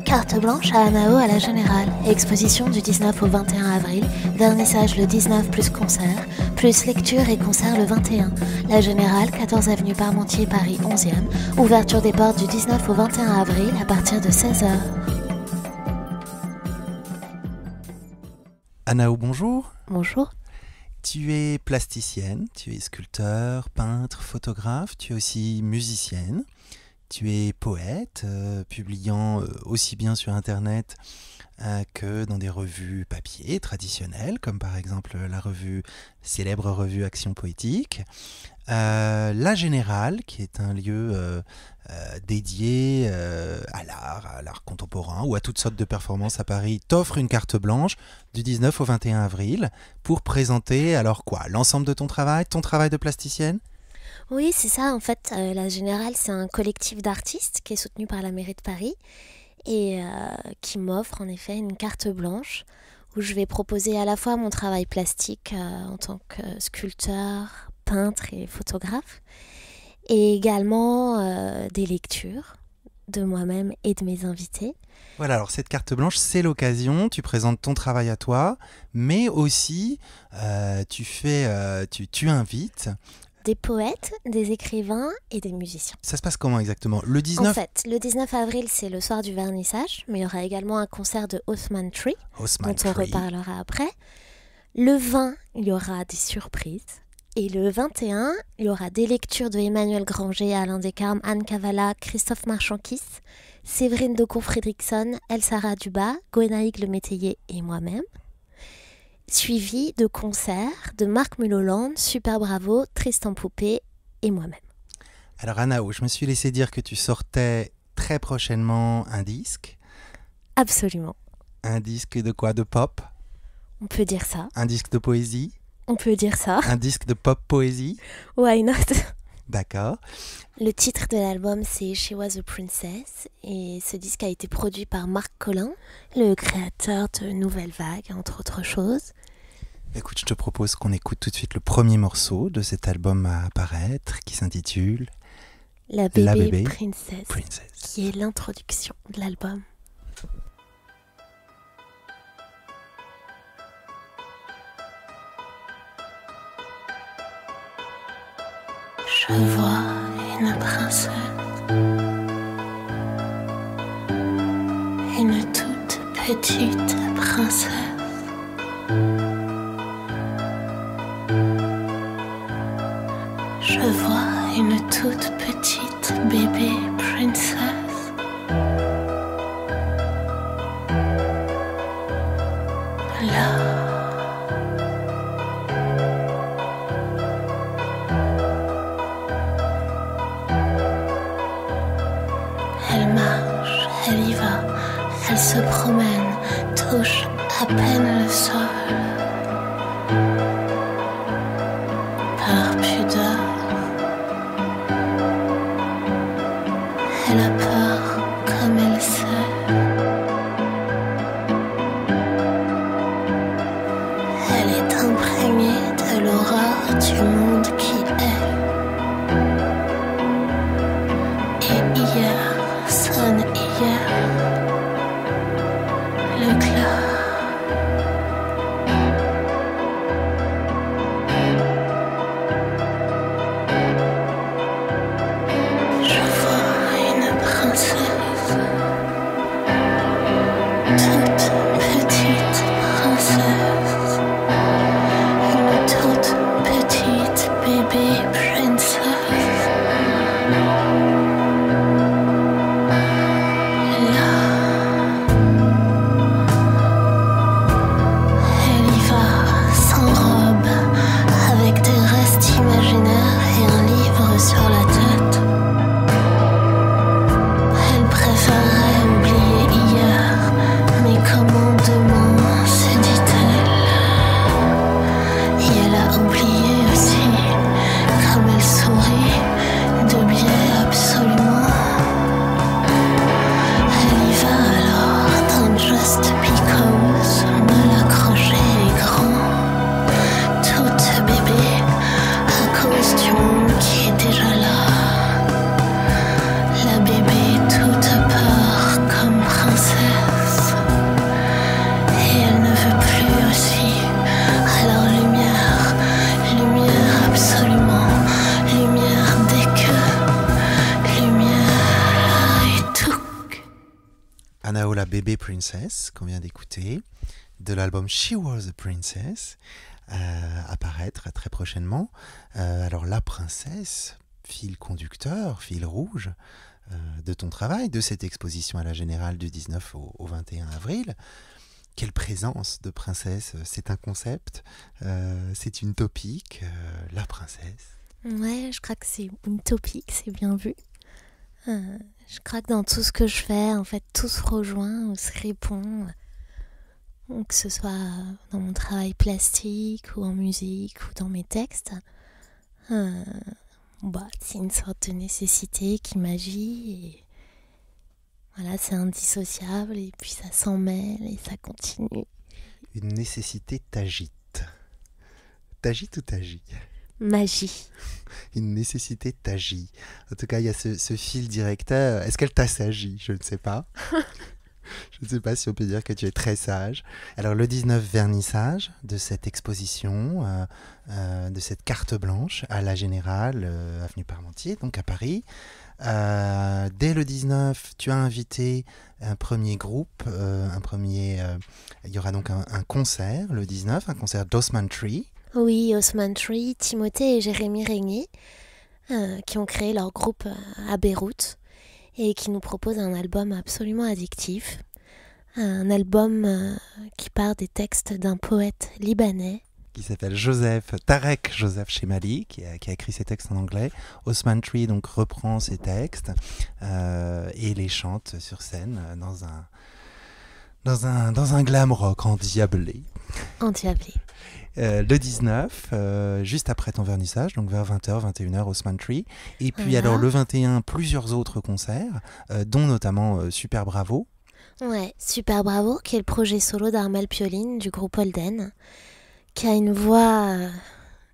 Carte blanche à Anao à la Générale. Exposition du 19 au 21 avril. Vernissage le 19 plus concert. Plus lecture et concert le 21. La Générale, 14 avenue Parmentier, Paris 11e. Ouverture des portes du 19 au 21 avril à partir de 16h. Anao, bonjour. Bonjour. Tu es plasticienne, tu es sculpteur, peintre, photographe, tu es aussi musicienne. Tu es poète, publiant aussi bien sur Internet que dans des revues papier traditionnelles, comme par exemple la célèbre revue Action Poétique. La Générale, qui est un lieu dédié à l'art contemporain ou à toutes sortes de performances à Paris, t'offre une carte blanche du 19 au 21 avril pour présenter alors quoi ? L'ensemble de ton travail de plasticienne ? Oui, c'est ça. En fait, la Générale, c'est un collectif d'artistes qui est soutenu par la mairie de Paris et qui m'offre en effet une carte blanche où je vais proposer à la fois mon travail plastique en tant que sculpteur, peintre et photographe et également des lectures de moi-même et de mes invités. Voilà, alors cette carte blanche, c'est l'occasion, tu présentes ton travail à toi, mais aussi tu invites des poètes, des écrivains et des musiciens. Ça se passe comment exactement ? Le 19... En fait, le 19 avril, c'est le soir du vernissage, mais il y aura également un concert de Haussmann Tree, dont on reparlera après. Le 20, il y aura des surprises. Et le 21, il y aura des lectures de Emmanuel Granger, Alain Descarmes, Anne Kavala, Christophe Marchand-Kiss, Séverine Decaux-Fredrickson, Elsara Dubas, Gwenaïg Le Métayer et moi-même. Suivi de concerts de Marc Mulholland, Super Bravo, Tristan Poupée et moi-même. Alors Anao, je me suis laissé dire que tu sortais très prochainement un disque. Absolument. Un disque de quoi ? De pop ? On peut dire ça. Un disque de poésie ? On peut dire ça. Un disque de pop poésie ? Why not ? D'accord. Le titre de l'album, c'est She Was a Princess, et ce disque a été produit par Marc Collin, le créateur de Nouvelle Vague, entre autres choses. Écoute, je te propose qu'on écoute tout de suite le premier morceau de cet album à apparaître, qui s'intitule La bébé Princess, qui est l'introduction de l'album. Je vois une princesse, une toute petite princesse. Je vois une toute petite bébé princesse. Là. Elle marche, elle y va, elle se promène, touche à peine le sol. Par pudeur, elle a peur comme elle sait. Elle est imprégnée de l'horreur du monde qui est. Et hier sonne hier le glas. Je vois une princesse. Anao la bébé princess qu'on vient d'écouter, de l'album She Was a Princess, apparaître très prochainement. Alors la princesse, fil conducteur, fil rouge de ton travail, de cette exposition à la Générale du 19 au 21 avril. Quelle présence de princesse, c'est un concept, c'est une topique, la princesse. Ouais, je crois que c'est une topique, c'est bien vu. Je crois que dans tout ce que je fais, en fait, tout se rejoint ou se répond. Que ce soit dans mon travail plastique ou en musique ou dans mes textes. C'est une sorte de nécessité qui m'agit et voilà, c'est indissociable et puis ça s'en mêle et ça continue. Une nécessité t'agite. T'agite ou t'agit ? Magie. Une nécessité t'agit. En tout cas, il y a ce fil directeur. Est-ce qu'elle t'assagit ? Je ne sais pas. Je ne sais pas si on peut dire que tu es très sage. Alors le 19 vernissage de cette exposition, de cette carte blanche à la Générale, avenue Parmentier, donc à Paris. Dès le 19, tu as invité un premier groupe, il y aura donc un concert le 19, un concert d'Osman Tree. Oui, Osman Tree, Timothée et Jérémy Régnier, qui ont créé leur groupe à Beyrouth et qui nous proposent un album absolument addictif. Un album qui part des textes d'un poète libanais. Qui s'appelle Tarek Joseph Chemali, qui a écrit ses textes en anglais. Osman Tree donc reprend ses textes et les chante sur scène dans un glam rock endiablé. Endiablé. Le 19, juste après ton vernissage, donc vers 20h, 21h, Osman Tree. Et puis alors le 21, plusieurs autres concerts, dont notamment Super Bravo. Ouais, Super Bravo, qui est le projet solo d'Armel Pioline du groupe Holden, qui a une voix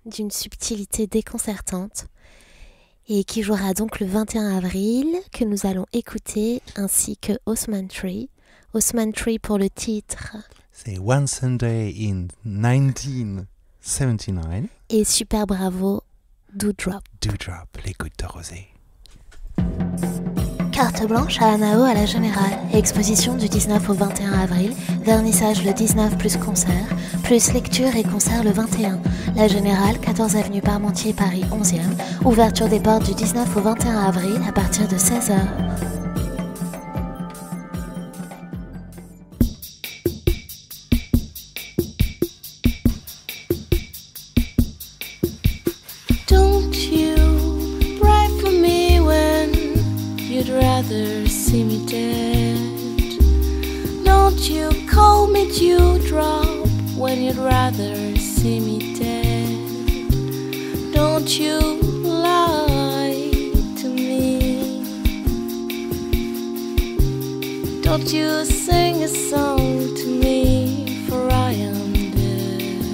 d'une subtilité déconcertante et qui jouera donc le 21 avril, que nous allons écouter, ainsi que Osman Tree. Osman Tree pour le titre. C'est One Sunday in 1979. Et Super Bravo, Dewdrop. Dewdrop, les gouttes de rosée. Carte blanche à Anao à la Générale. Exposition du 19 au 21 avril. Vernissage le 19 plus concert. Plus lecture et concert le 21. La Générale, 14 avenue Parmentier, Paris 11e. Ouverture des portes du 19 au 21 avril à partir de 16h. Rather see me dead. Don't you call me dewdrop when you'd rather see me dead. Don't you lie to me. Don't you sing a song to me, for I am dead.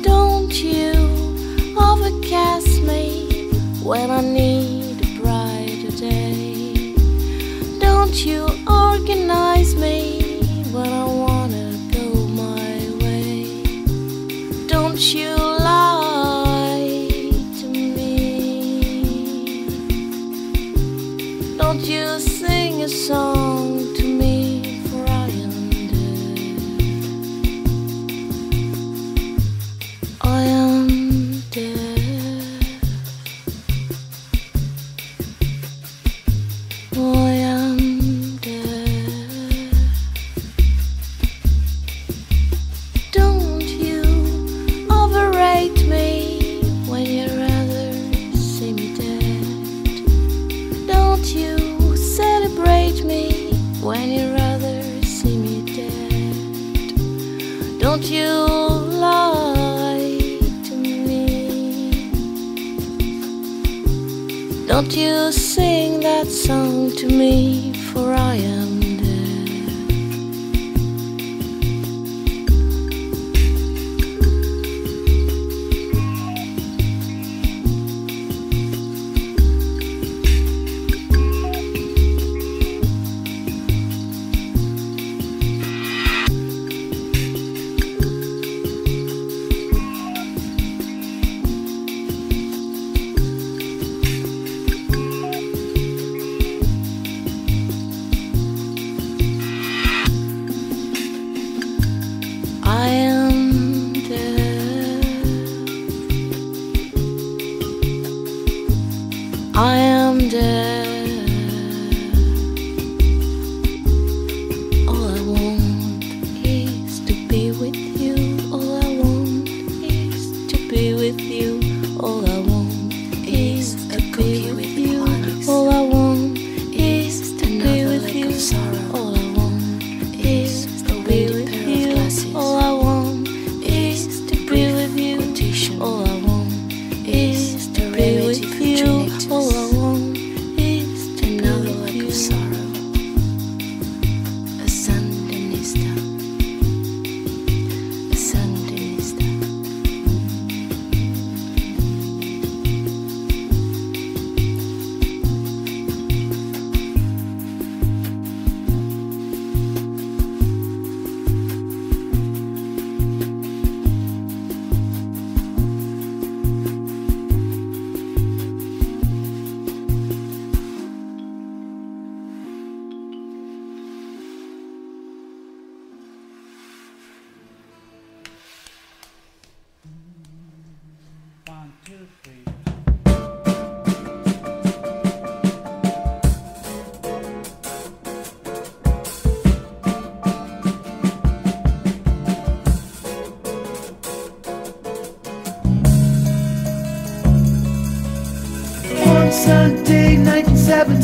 Don't you overcast me when I need don't you organize me when I wanna go my way. Don't you lie to me. Don't you sing a song to me, for I am dead. I am dead. When you rather see me dead, don't you lie to me. Don't you sing that song to me, for I am dead.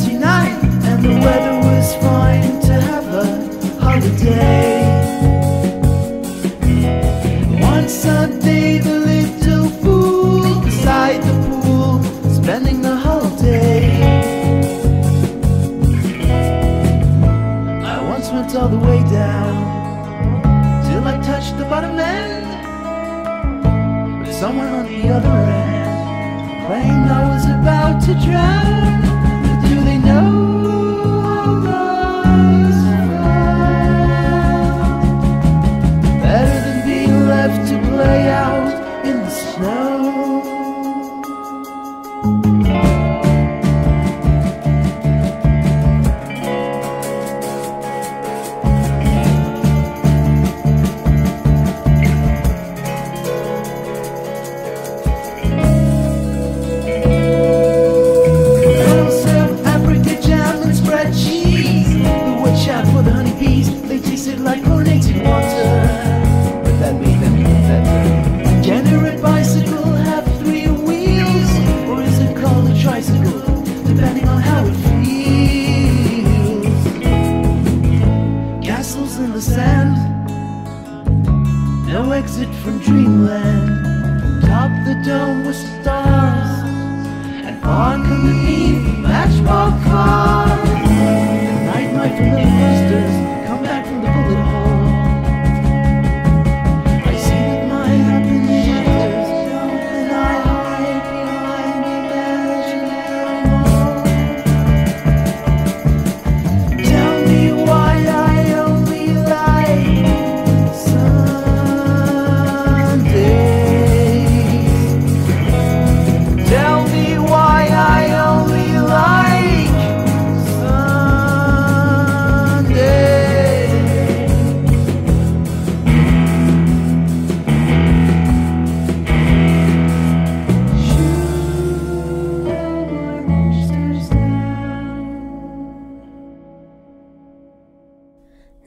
Thursday night, and the weather was fine to have a holiday. One Sunday, the little fool beside the pool, spending the whole day. I once went all the way down till I touched the bottom end. But someone on the other end claimed I was about to drown. Do they know? Better than being left to play out in the snow. They'll serve apricot jam and spread cheese. The wood shop for the honeybees, they tasted like chlorinated water. That made them better. Degenerate bicycle have 3 wheels, or is it called a tricycle? Depending on how it feels. Castles in the sand, no exit from dreamland. Top the dome with stars, and far underneath matchbox cars. The night my familiar monsters come back from the bullet hole.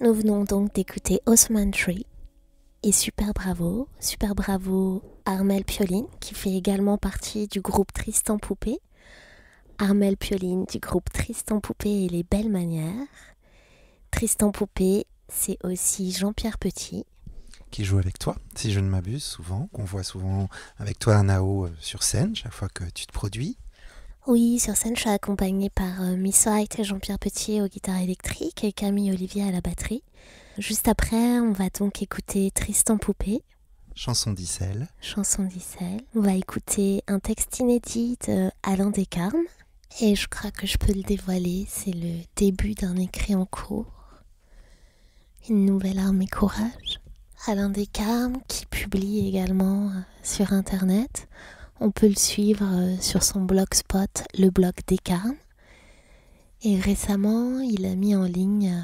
Nous venons donc d'écouter Osman Tree et super bravo Armelle Pioline qui fait également partie du groupe Tristan Poupée. Armelle Pioline du groupe Tristan Poupée et les belles manières. Tristan Poupée, c'est aussi Jean-Pierre Petit. Qui joue avec toi, si je ne m'abuse souvent, qu'on voit souvent avec toi Nao sur scène, chaque fois que tu te produis. Oui, sur scène, je suis accompagnée par Miss White et Jean-Pierre Petit aux guitares électriques et Camille Olivier à la batterie. Juste après, on va donc écouter Tristan Poupée. Chanson d'Issel. Chanson d'Issel. On va écouter un texte inédit de Alain Descarmes. Et je crois que je peux le dévoiler, c'est le début d'un écrit en cours. Une nouvelle arme et courage. Alain Descarmes qui publie également sur Internet. On peut le suivre sur son blogspot, le blog Descarmes. Et récemment, il a mis en ligne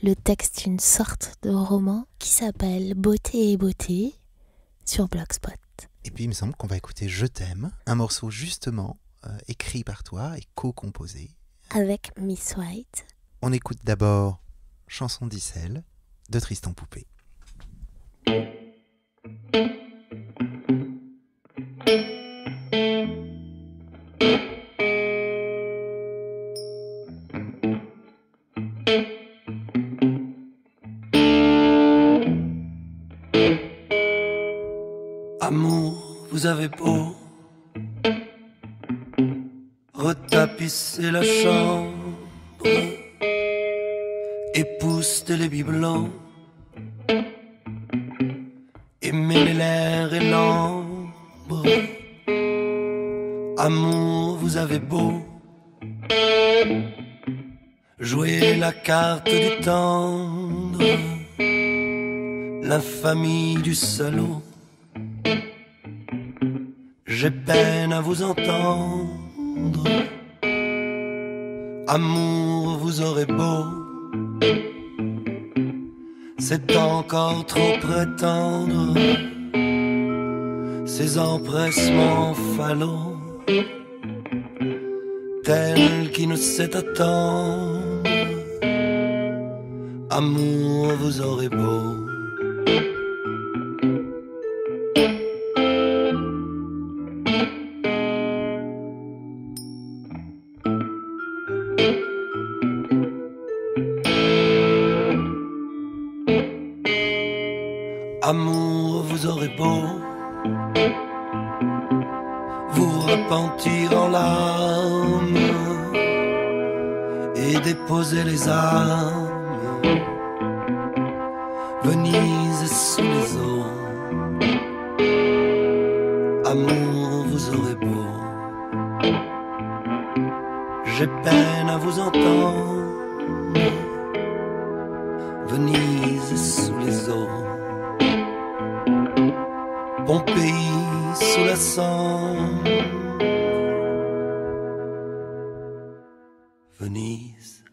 le texte d'une sorte de roman qui s'appelle Beauté et beauté sur Blogspot. Et puis il me semble qu'on va écouter Je t'aime, un morceau justement écrit par toi et co-composé. Avec Miss White. On écoute d'abord Chanson d'Issel de Tristan Poupée. Amour, vous avez beau retapisser la chambre, épousseter les biberons, aimer l'air et l'ombre. Amour, vous avez beau jouer la carte du tendre, l'infamie du salaud. J'ai peine à vous entendre. Amour, vous aurez beau, c'est encore trop prétendre. Ces empressements falots, tel qui ne sait attendre. Amour, vous aurez beau. Amour, vous aurez beau vous repentir en larmes et déposer les armes. Venise est sous les eaux. Amour, vous aurez beau. J'ai peine à vous entendre. Venise est sous les eaux. Pompéi sous la Sambre. Venise.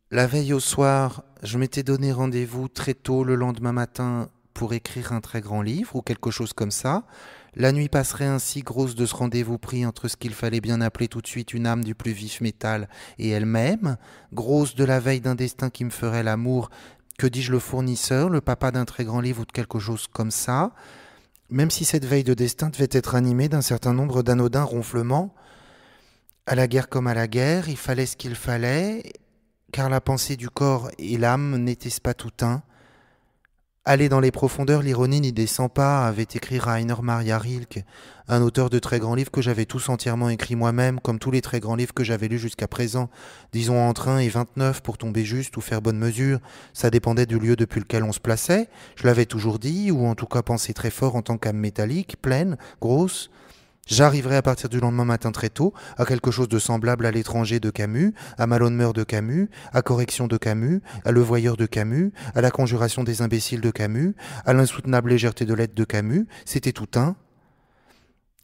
La veille au soir, je m'étais donné rendez-vous très tôt le lendemain matin pour écrire un très grand livre ou quelque chose comme ça. La nuit passerait ainsi grosse de ce rendez-vous pris entre ce qu'il fallait bien appeler tout de suite une âme du plus vif métal et elle-même, grosse de la veille d'un destin qui me ferait l'amour, que dis-je, le fournisseur, le papa d'un très grand livre ou de quelque chose comme ça, même si cette veille de destin devait être animée d'un certain nombre d'anodins ronflements. À la guerre comme à la guerre, il fallait ce qu'il fallait, car la pensée du corps et l'âme n'était-ce pas tout un? Aller dans les profondeurs, l'ironie n'y descend pas, avait écrit Rainer Maria Rilke, un auteur de très grands livres que j'avais tous entièrement écrits moi-même, comme tous les très grands livres que j'avais lus jusqu'à présent, disons entre 1 et 29 pour tomber juste ou faire bonne mesure, ça dépendait du lieu depuis lequel on se plaçait, je l'avais toujours dit, ou en tout cas pensé très fort en tant qu'âme métallique, pleine, grosse. J'arriverai à partir du lendemain matin très tôt à quelque chose de semblable à L'étranger de Camus, à Malone meurt de Camus, à Correction de Camus, à Le voyeur de Camus, à La conjuration des imbéciles de Camus, à L'insoutenable légèreté de l'être de Camus, c'était tout un.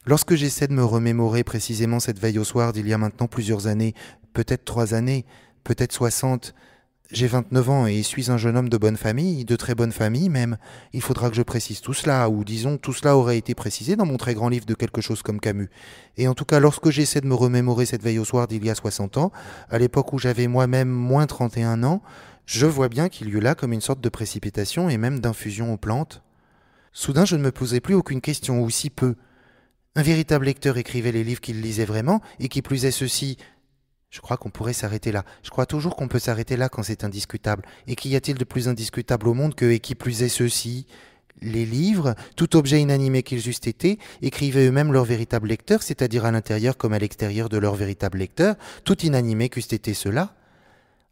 Lorsque j'essaie de me remémorer précisément cette veille au soir d'il y a maintenant plusieurs années, peut-être 3 années, peut-être 60, j'ai 29 ans et suis un jeune homme de bonne famille, de très bonne famille même. Il faudra que je précise tout cela, ou disons tout cela aurait été précisé dans mon très grand livre de quelque chose comme Camus. Et en tout cas, lorsque j'essaie de me remémorer cette veille au soir d'il y a 60 ans, à l'époque où j'avais moi-même moins 31 ans, je vois bien qu'il y eut là comme une sorte de précipitation et même d'infusion aux plantes. Soudain, je ne me posais plus aucune question, ou si peu. Un véritable lecteur écrivait les livres qu'il lisait vraiment, et qui plus est ceci... Je crois qu'on pourrait s'arrêter là. Je crois toujours qu'on peut s'arrêter là quand c'est indiscutable. Et qu'y a-t-il de plus indiscutable au monde que, et qui plus est ceci? Les livres, tout objet inanimé qu'ils eussent été, écrivaient eux-mêmes leurs véritables lecteurs, c'est-à-dire à l'intérieur comme à l'extérieur de leurs véritables lecteurs, tout inanimé qu'eussent été ceux-là.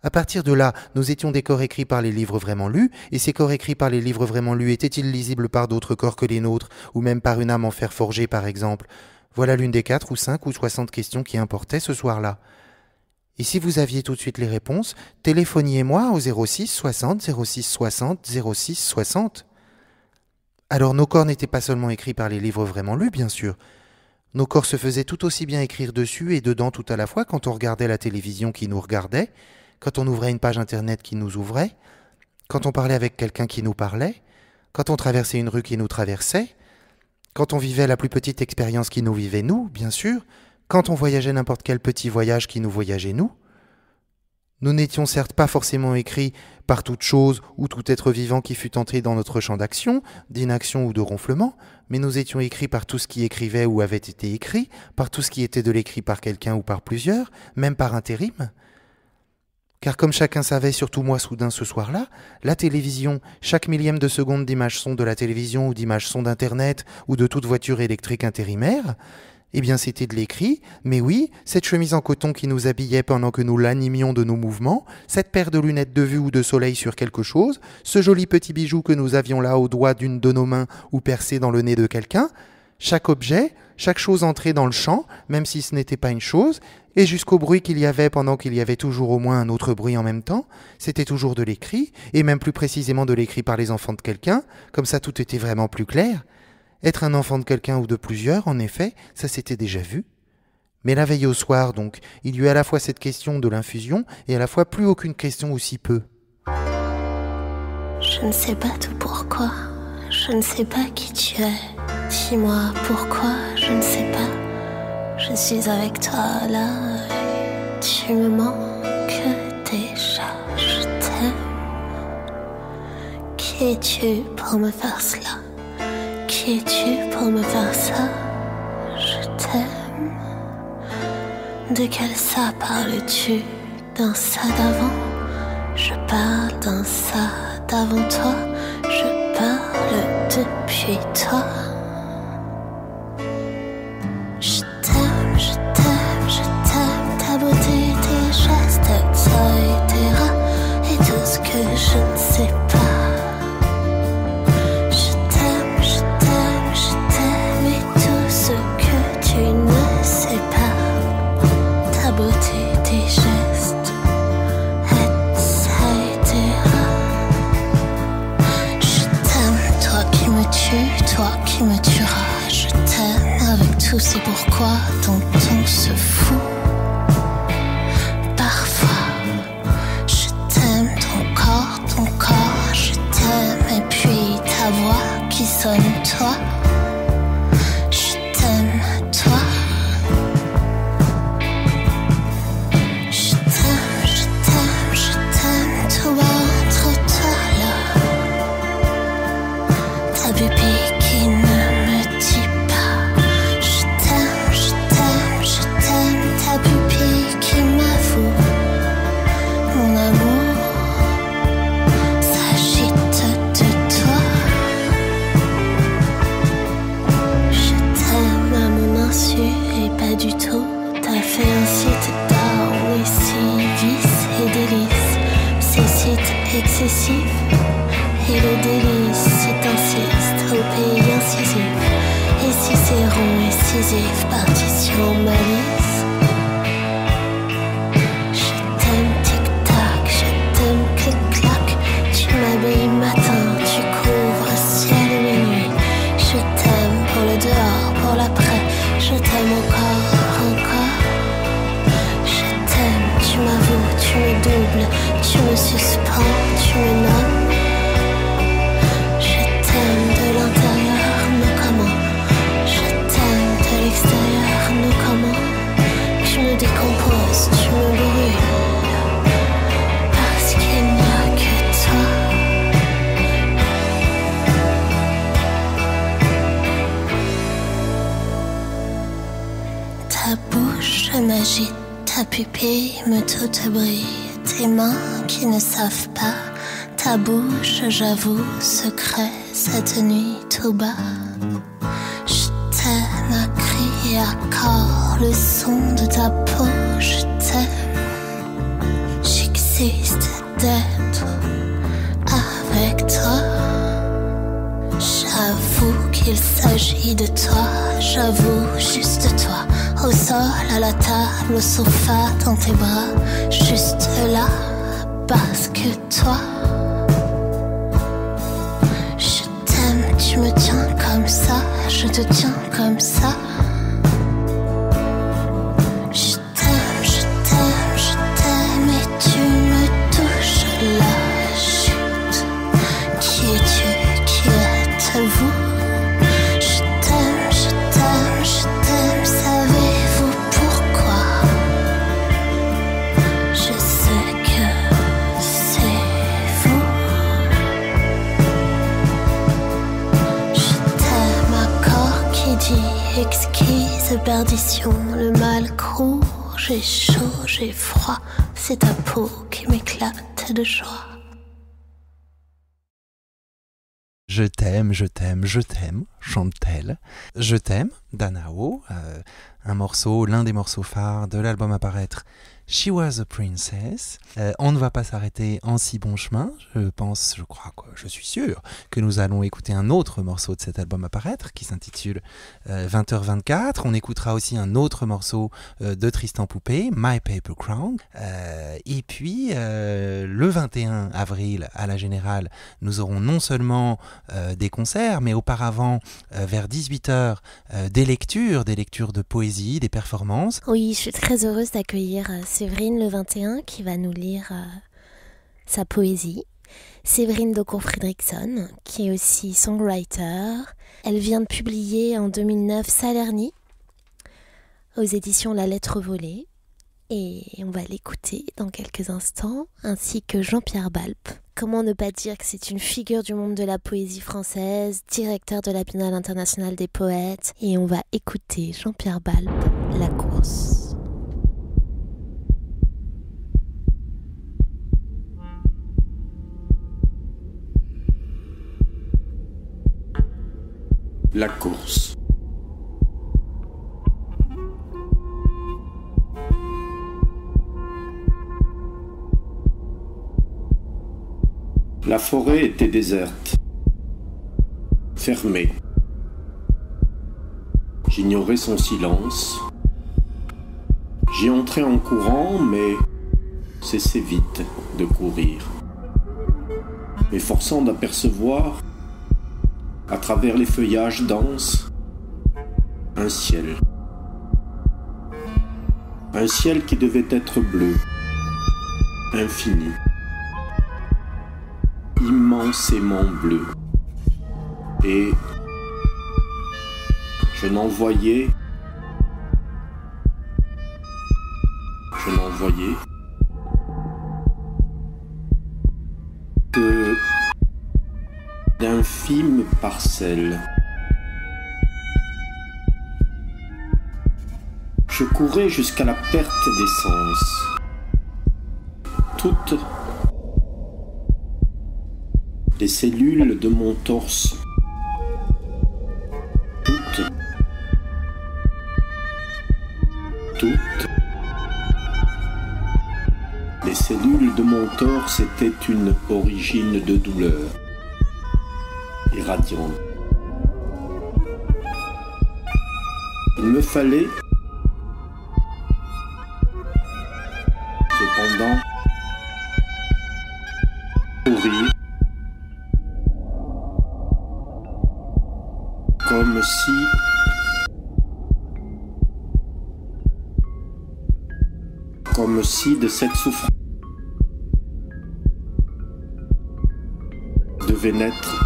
À partir de là, nous étions des corps écrits par les livres vraiment lus, et ces corps écrits par les livres vraiment lus étaient-ils lisibles par d'autres corps que les nôtres, ou même par une âme en fer forgé par exemple? Voilà l'une des 4 ou 5 ou 60 questions qui importaient ce soir-là. Et si vous aviez tout de suite les réponses, téléphoniez-moi au 06 60 06 60 06 60. Alors nos corps n'étaient pas seulement écrits par les livres vraiment lus, bien sûr. Nos corps se faisaient tout aussi bien écrire dessus et dedans tout à la fois quand on regardait la télévision qui nous regardait, quand on ouvrait une page internet qui nous ouvrait, quand on parlait avec quelqu'un qui nous parlait, quand on traversait une rue qui nous traversait, quand on vivait la plus petite expérience qui nous vivait nous, bien sûr, quand on voyageait n'importe quel petit voyage qui nous voyageait nous. Nous n'étions certes pas forcément écrits par toute chose ou tout être vivant qui fût entré dans notre champ d'action, d'inaction ou de ronflement, mais nous étions écrits par tout ce qui écrivait ou avait été écrit, par tout ce qui était de l'écrit par quelqu'un ou par plusieurs, même par intérim. Car comme chacun savait, surtout moi soudain ce soir-là, la télévision, chaque millième de seconde d'image son de la télévision ou d'image son d'Internet ou de toute voiture électrique intérimaire, eh bien c'était de l'écrit, mais oui, cette chemise en coton qui nous habillait pendant que nous l'animions de nos mouvements, cette paire de lunettes de vue ou de soleil sur quelque chose, ce joli petit bijou que nous avions là au doigt d'une de nos mains ou percé dans le nez de quelqu'un, chaque objet, chaque chose entrée dans le champ, même si ce n'était pas une chose, et jusqu'au bruit qu'il y avait pendant qu'il y avait toujours au moins un autre bruit en même temps, c'était toujours de l'écrit, et même plus précisément de l'écrit par les enfants de quelqu'un, comme ça tout était vraiment plus clair. Être un enfant de quelqu'un ou de plusieurs, en effet, ça s'était déjà vu. Mais la veille au soir, donc, il y eut à la fois cette question de l'infusion et à la fois plus aucune question aussi peu. Je ne sais pas tout pourquoi, je ne sais pas qui tu es. Dis-moi pourquoi, je ne sais pas. Je suis avec toi là, et tu me manques déjà, je t'aime. Qui es-tu pour me faire cela? Qui es-tu pour me faire ça? Je t'aime. De quel ça parles-tu? D'un ça d'avant? Je parle d'un ça d'avant toi. Je parle depuis toi. Je t'aime, je t'aime, je t'aime. Ta beauté, tes gestes, ta et tes rats, et tout ce que je ne sais pas. Toi qui me tueras, je t'aime avec tout, c'est pourquoi ton ton se fout. Parfois, je t'aime, ton corps, je t'aime, et puis ta voix qui sonne toi. Je t'aime, toi. Je t'aime, je t'aime, je t'aime, tout bas entre toi là. Ta pupille qui ne me dit pas. Je t'aime, je t'aime, je t'aime. Ta pupille qui m'avoue mon amour s'agite de toi. Je t'aime à mon insu et pas du tout. T'as fait un site down et si vices et délices. Ces sites excessifs et le délice c'est insiste au pays incisif. Et si c'est rond et scisif, partition malice. Je t'aime tic-tac, je t'aime clic-clac. Tu m'habilles matin, tu couvres ciel et nuit. Je t'aime pour le dehors, pour l'après. Je t'aime encore. Je t'aime, tu m'avoues, tu me doubles. Tu me suspends, tu me nommes. De l'intérieur, nous comment? Je t'aime de l'extérieur, nous comment? Tu me décomposes, tu me brûles. Parce qu'il n'y a que toi. Ta bouche m'agite, ta pupille me toute brille. Tes mains qui ne savent pas. Ta bouche, j'avoue, secret, cette nuit tout bas. Je t'aime à cri et à corps, le son de ta peau, je t'aime. J'existe d'être avec toi. J'avoue qu'il s'agit de toi, j'avoue, juste toi. Au sol, à la table, au sofa, dans tes bras, juste là, parce que toi. Je t'aime, tu me tiens comme ça, je te tiens comme ça. Je t'aime, je t'aime, je t'aime et tu me touches la chute. Qui es-tu, qui êtes-vous? Je t'aime, je t'aime, je t'aime, savez-vous pourquoi? Je sais que c'est vous. Je t'aime, accord qui dit exquise perdition, le mal court, j'ai chaud, j'ai froid, c'est ta peau qui m'éclate de joie. Je t'aime, je t'aime, je t'aime, chante-t-elle. Je t'aime, d'Anao, l'un des morceaux phares de l'album à paraître She Was a Princess. On ne va pas s'arrêter en si bon chemin. Je suis sûr que nous allons écouter un autre morceau de cet album à paraître qui s'intitule 20h24. On écoutera aussi un autre morceau de Tristan Poupée, My Paper Crown. Et puis, le 21 avril, à la Générale, nous aurons non seulement des concerts, mais auparavant, vers 18h, des lectures de poésie, des performances. Oui, je suis très heureuse d'accueillir Séverine le 21 qui va nous lire sa poésie. Séverine Daucourt-Fredriksson, qui est aussi songwriter. Elle vient de publier en 2009 Salerni aux éditions La Lettre Volée. Et on va l'écouter dans quelques instants, ainsi que Jean-Pierre Balp. Comment ne pas dire que c'est une figure du monde de la poésie française, directeur de la Biennale internationale des poètes. Et on va écouter Jean-Pierre Balp, La course. La course. La forêt était déserte, fermée. J'ignorais son silence. J'y entrais en courant, mais cessais vite de courir, m'efforçant d'apercevoir, à travers les feuillages denses, un ciel. Un ciel qui devait être bleu, infini, immensément bleu. Et je n'en voyais que d'infimes parcelles. Je courais jusqu'à la perte d'essence. Toutes les cellules de mon torse, toutes les cellules de mon torse étaient une origine de douleur irradiante. Il me fallait cependant courir comme si de cette souffrance devait naître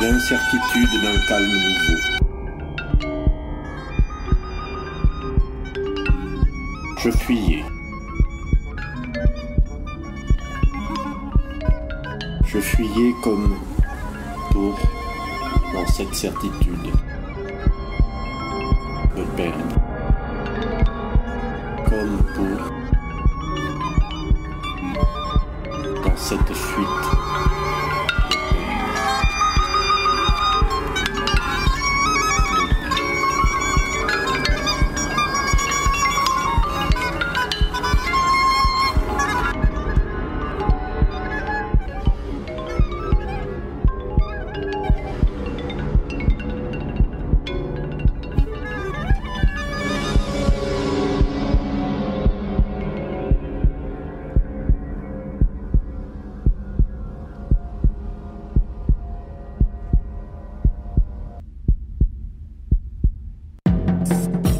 l'incertitude d'un calme nouveau. Je fuyais. Je fuyais comme pour, dans cette certitude, me perdre. Comme pour, dans cette fuite,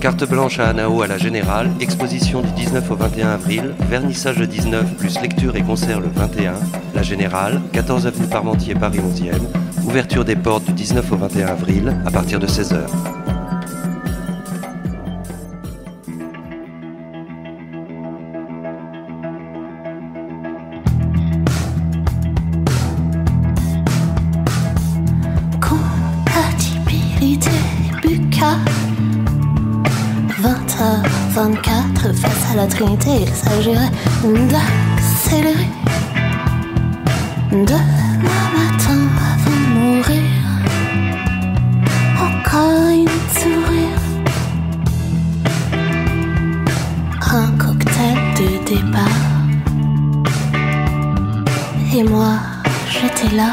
Carte blanche à Anao à la Générale, exposition du 19 au 21 avril, vernissage le 19 plus lecture et concert le 21, la Générale, 14 avenue Parmentier, Paris 11e, ouverture des portes du 19 au 21 avril à partir de 16h. Compatibilité Buka 20h24 face à la Trinité, il s'agirait d'accélérer. Demain matin avant de mourir, encore une sourire. Un cocktail de départ. Et moi, j'étais là.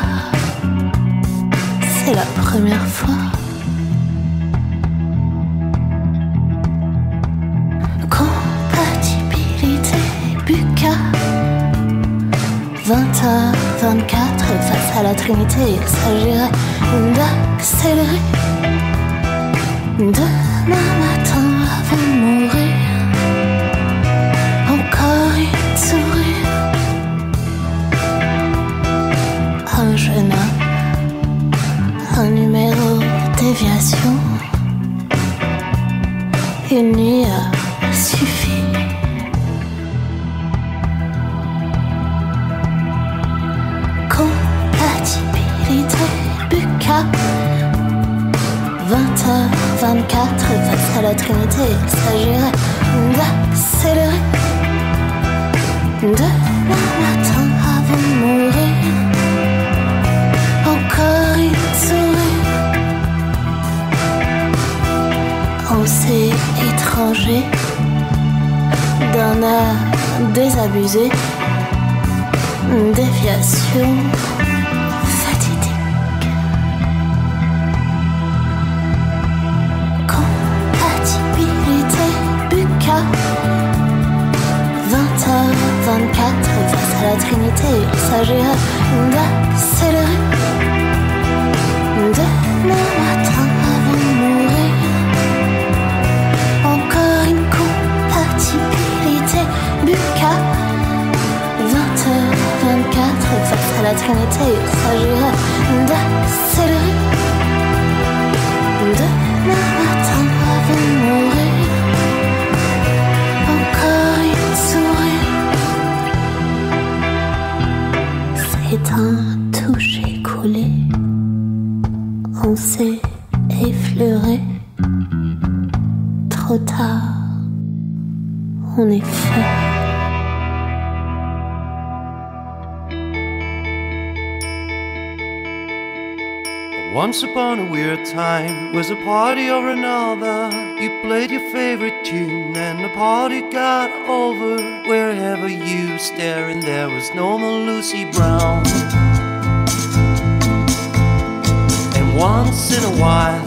C'est la première fois. Compatibilité Buka 20h24 face à la Trinité, il s'agirait d'accélérer. Demain matin avant de mourir, encore une sourire. Un jeune homme, un numéro déviation. Une nuit a suffi. Compatibilité Buka 20h24 face à la Trinité, il s'agirait d'accélérer. Demain matin avant de mourir, encore une sourire. On s'est étranger d'un air désabusé, déviation fatidique. Compatibilité Buka 20h24 face à la Trinité, il s'agirait d'accélérer. Demain matin avant de mourir, encore une compatibilité Buka 20h24 face à la Trinité, il s'agirait d'accélérer. Demain matin avant de mourir, encore une sourire. C'est un toucher coulé, on s'est effleuré. Trop tard, on est fou. Once upon a weird time was a party or another. You played your favorite tune and the party got over. Wherever you staring, there was no more Lucy Brown. And once in a while,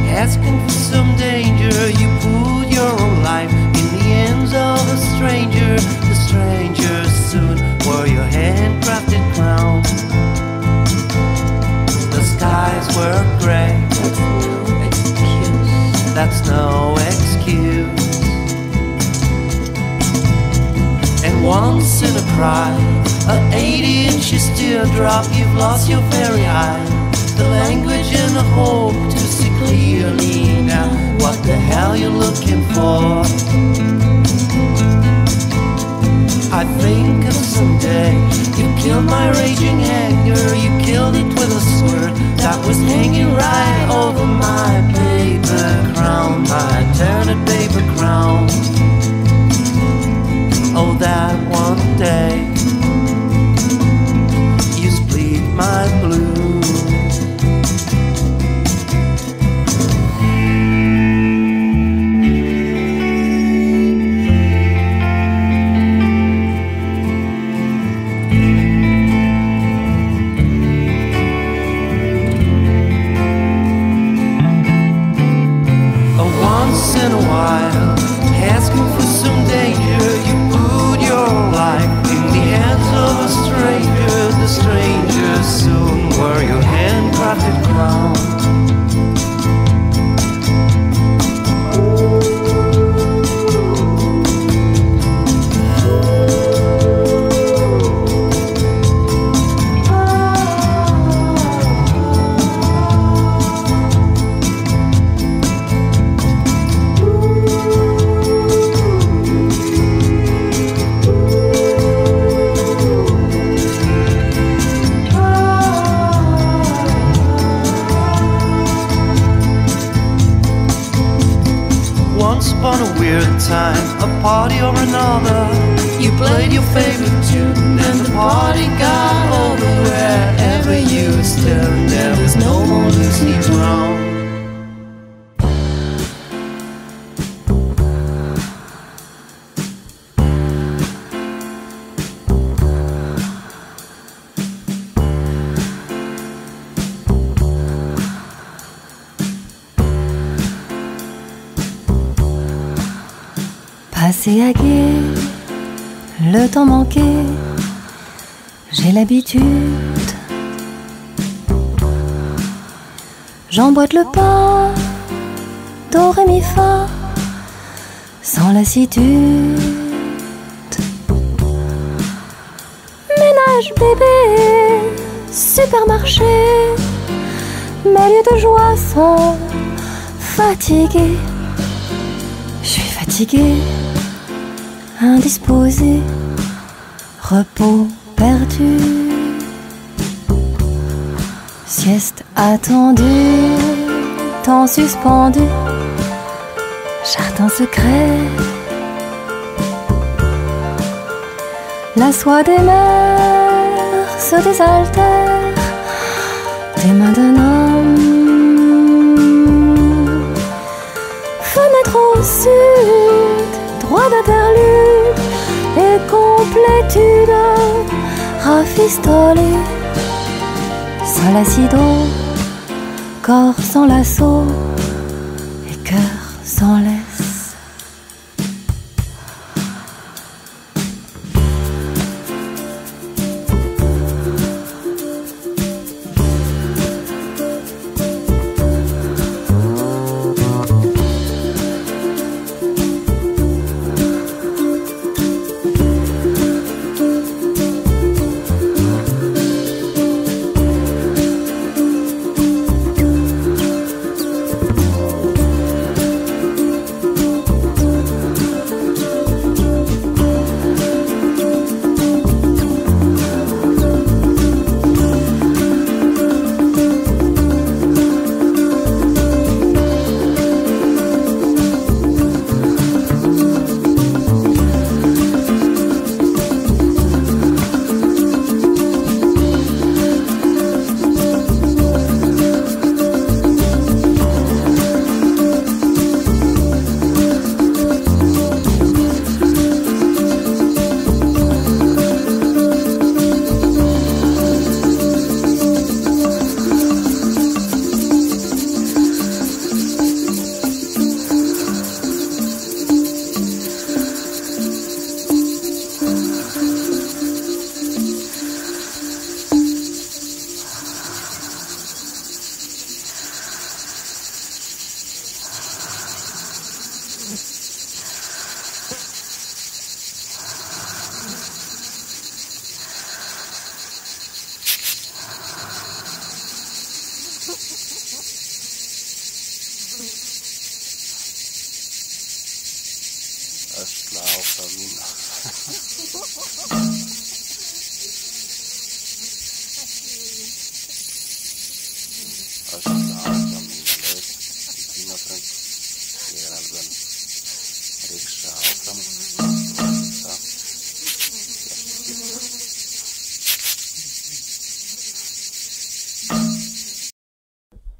asking for some danger, you put your own life in the hands of a stranger. The stranger soon wore your handcrafted crown. The skies were grey, that's no excuse. And once in a cry, an 80-inch teardrop, you've lost your very eye. The language and the hope to see clearly now what the hell you're looking for. I think of someday you killed my raging anger. You killed it with a sword that was hanging right over my paper crown, my turned paper crown. Oh, that one day you split my blues. In a while, asking for some danger, you put your life in the hands of a stranger. The stranger soon wore your handcrafted crown. period of time, a party or another. You played your favorite tune and the party got over. Wherever you were staring, there was no more Lucy Brown. Passé à gué, le temps manqué, j'ai l'habitude. J'emboîte le pas, do, ré, mi, fa, sans lassitude. Ménage bébé, supermarché, mes lieux de joie sont fatigués. Je suis fatiguée, indisposé, repos perdu, sieste attendue, temps suspendu, jardin secret, la soie des mers se désaltère des mains d'un homme. Fenêtre au sud, droit d'interlude et complétude rafistolée. Sol acido, corps sans lasso et cœur sans laisse.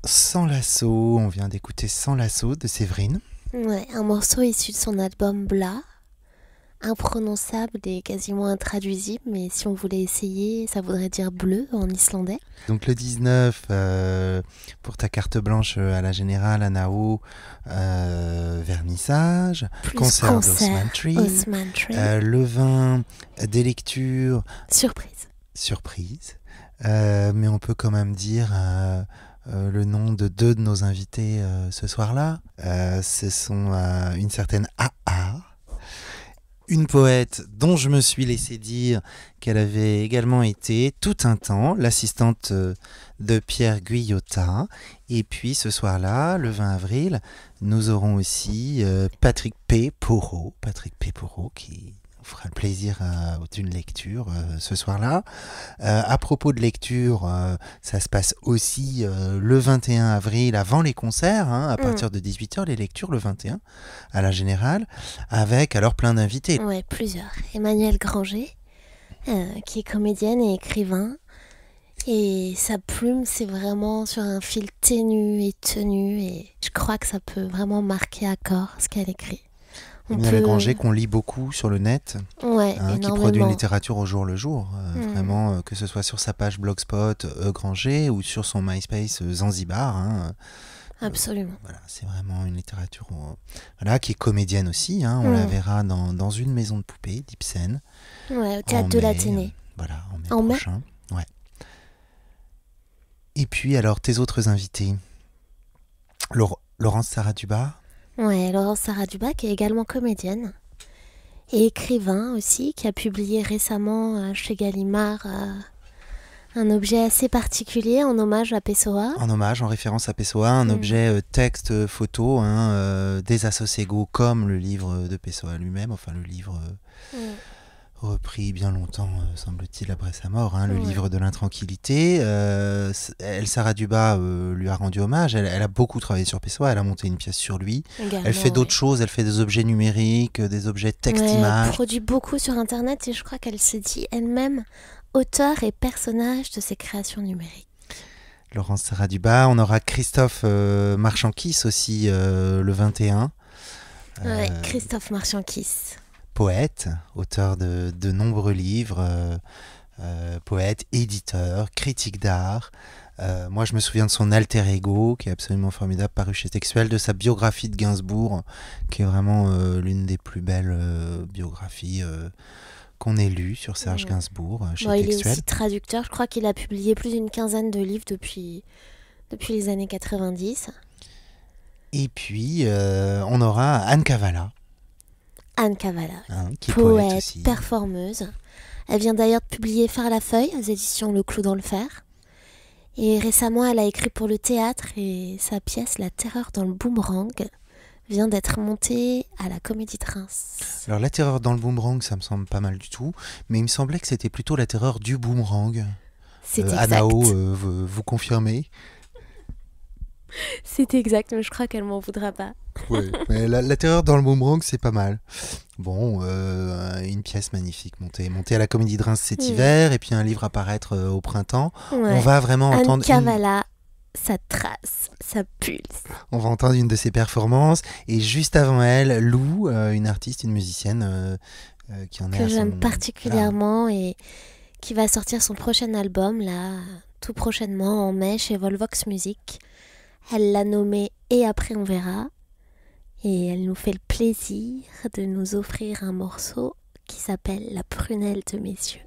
Sans lasso, on vient d'écouter Sans lasso de Séverine. Ouais, un morceau issu de son album Bla, imprononçable et quasiment intraduisible, mais si on voulait essayer, ça voudrait dire bleu en islandais. Donc le 19, pour ta carte blanche à la Générale, à Nao, vernissage, Plus concert Osman Tree. Le 20, des lectures. Surprise. Mais on peut quand même dire le nom de deux de nos invités ce soir-là. Ce sont une certaine AA, une poète dont je me suis laissé dire qu'elle avait également été tout un temps l'assistante de Pierre Guyotat. Et puis ce soir-là, le 20 avril, nous aurons aussi Patrick P. Porot qui fera le plaisir d'une lecture ce soir-là. À propos de lecture, ça se passe aussi le 21 avril avant les concerts, à partir de 18h, les lectures le 21 à la Générale, avec alors plein d'invités. Ouais, plusieurs. Emmanuelle Granger, qui est comédienne et écrivain. Et sa plume, c'est vraiment sur un fil ténu et tenu. Et je crois que ça peut vraiment marquer à corps ce qu'elle écrit. Emmanuelle Granger qu'on lit beaucoup sur le net, qui produit une littérature au jour le jour. Vraiment, que ce soit sur sa page Blogspot Granger ou sur son MySpace Zanzibar. Absolument. Voilà, c'est vraiment une littérature qui est comédienne aussi. On la verra dans une maison de poupées d'Ibsen. Ouais, au théâtre de l'Athénée. Voilà, en mai prochain. Ouais. Et puis, alors, tes autres invités. Laurence Saraduba. Ouais, Laurence Saraduba, qui est également comédienne et écrivain aussi, qui a publié récemment chez Gallimard un objet assez particulier en hommage à Pessoa. En référence à Pessoa, un objet texte, photo, des Assosego, comme le livre de Pessoa lui-même, enfin le livre repris bien longtemps, semble-t-il, après sa mort, le livre de l'intranquillité. Elsa Raduba lui a rendu hommage. Elle a beaucoup travaillé sur Pessoa, elle a monté une pièce sur lui. Également, elle fait d'autres choses, elle fait des objets numériques, des objets texte-image. Elle produit beaucoup sur Internet et je crois qu'elle se dit elle-même auteur et personnage de ses créations numériques. Laurence Saraduba, on aura Christophe Marchand-Kiss aussi le 21. Christophe Marchand-Kiss. Poète, auteur de nombreux livres, poète, éditeur, critique d'art. Moi, je me souviens de son alter ego, qui est absolument formidable, paru chez Textuel, de sa biographie de Gainsbourg, qui est vraiment l'une des plus belles biographies qu'on ait lues sur Serge Gainsbourg chez Textuel. Il est aussi traducteur, je crois qu'il a publié plus d'une quinzaine de livres depuis les années 90. Et puis, on aura Anne Kavala. Anne Kavala, qui est poète aussi. Performeuse. Elle vient d'ailleurs de publier Faire la feuille aux éditions Le Clou dans le fer. Et récemment, elle a écrit pour le théâtre et sa pièce La Terreur dans le boomerang vient d'être montée à la Comédie de Reims. Alors La Terreur dans le boomerang, ça me semble pas mal du tout, mais il me semblait que c'était plutôt La Terreur du boomerang. C'est exact. Anao, vous confirmez ? C'est exact, mais je crois qu'elle m'en voudra pas. Oui, mais la Terreur dans le boomerang, c'est pas mal. Bon, une pièce magnifique montée à la Comédie de Reims cet hiver, et puis un livre à paraître au printemps. Ouais. On va vraiment entendre... Anne Kavala, ça trace, ça pulse. On va entendre une de ses performances, et juste avant elle, Lou, une artiste, une musicienne qui en est que j'aime particulièrement et qui va sortir son prochain album, là, tout prochainement, en mai, chez Volvox Music. Elle l'a nommé « Et après on verra ». Et elle nous fait le plaisir de nous offrir un morceau qui s'appelle « La prunelle de mes yeux ».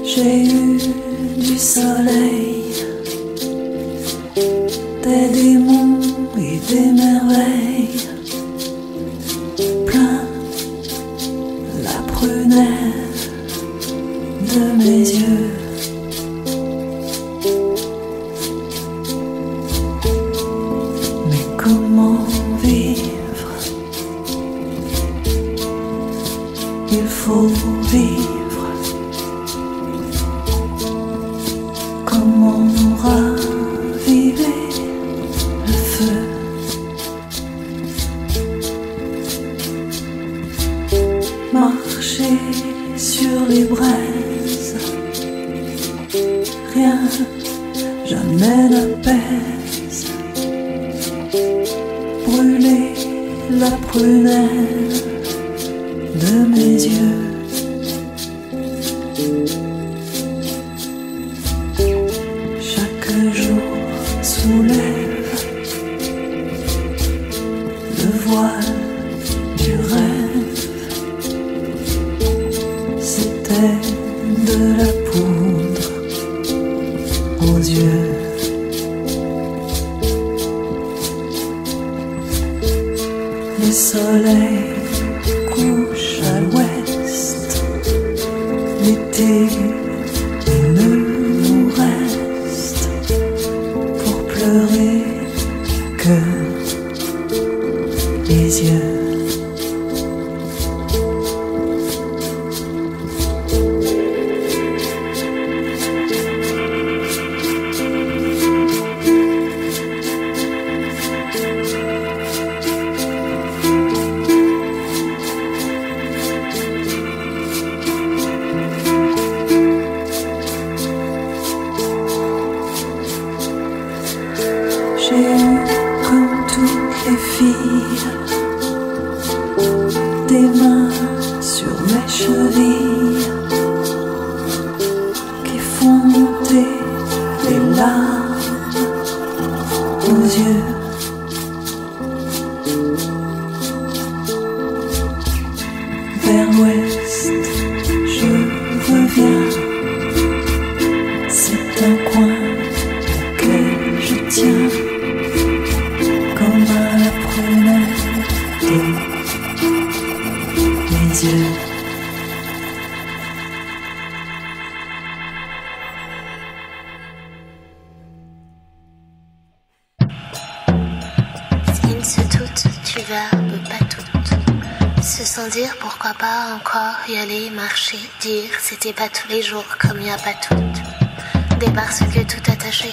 J'ai eu du soleil, des démons et des merveilles, plein la prunelle de mes yeux. Mais comment vivre? Il faut vivre. Comment raviver le feu? Marcher sur les braises, rien jamais n'apaise. Brûler la prunelle de mes yeux. Soulève le voile du rêve. C'était de la poudre aux yeux. Le soleil couche à l'ouest, pleurer que les yeux. J'ai eu, comme toutes les filles, des mains sur mes chevilles qui font monter les larmes aux yeux. Vers l'ouest, je reviens. C'est un coin auquel je tiens comme à la prunelle de mes yeux. S'il se doute du verbe pas toutes, se sans dire pourquoi pas encore y aller, marcher, dire c'était pas tous les jours comme y a pas toutes. Des parce que tout attaché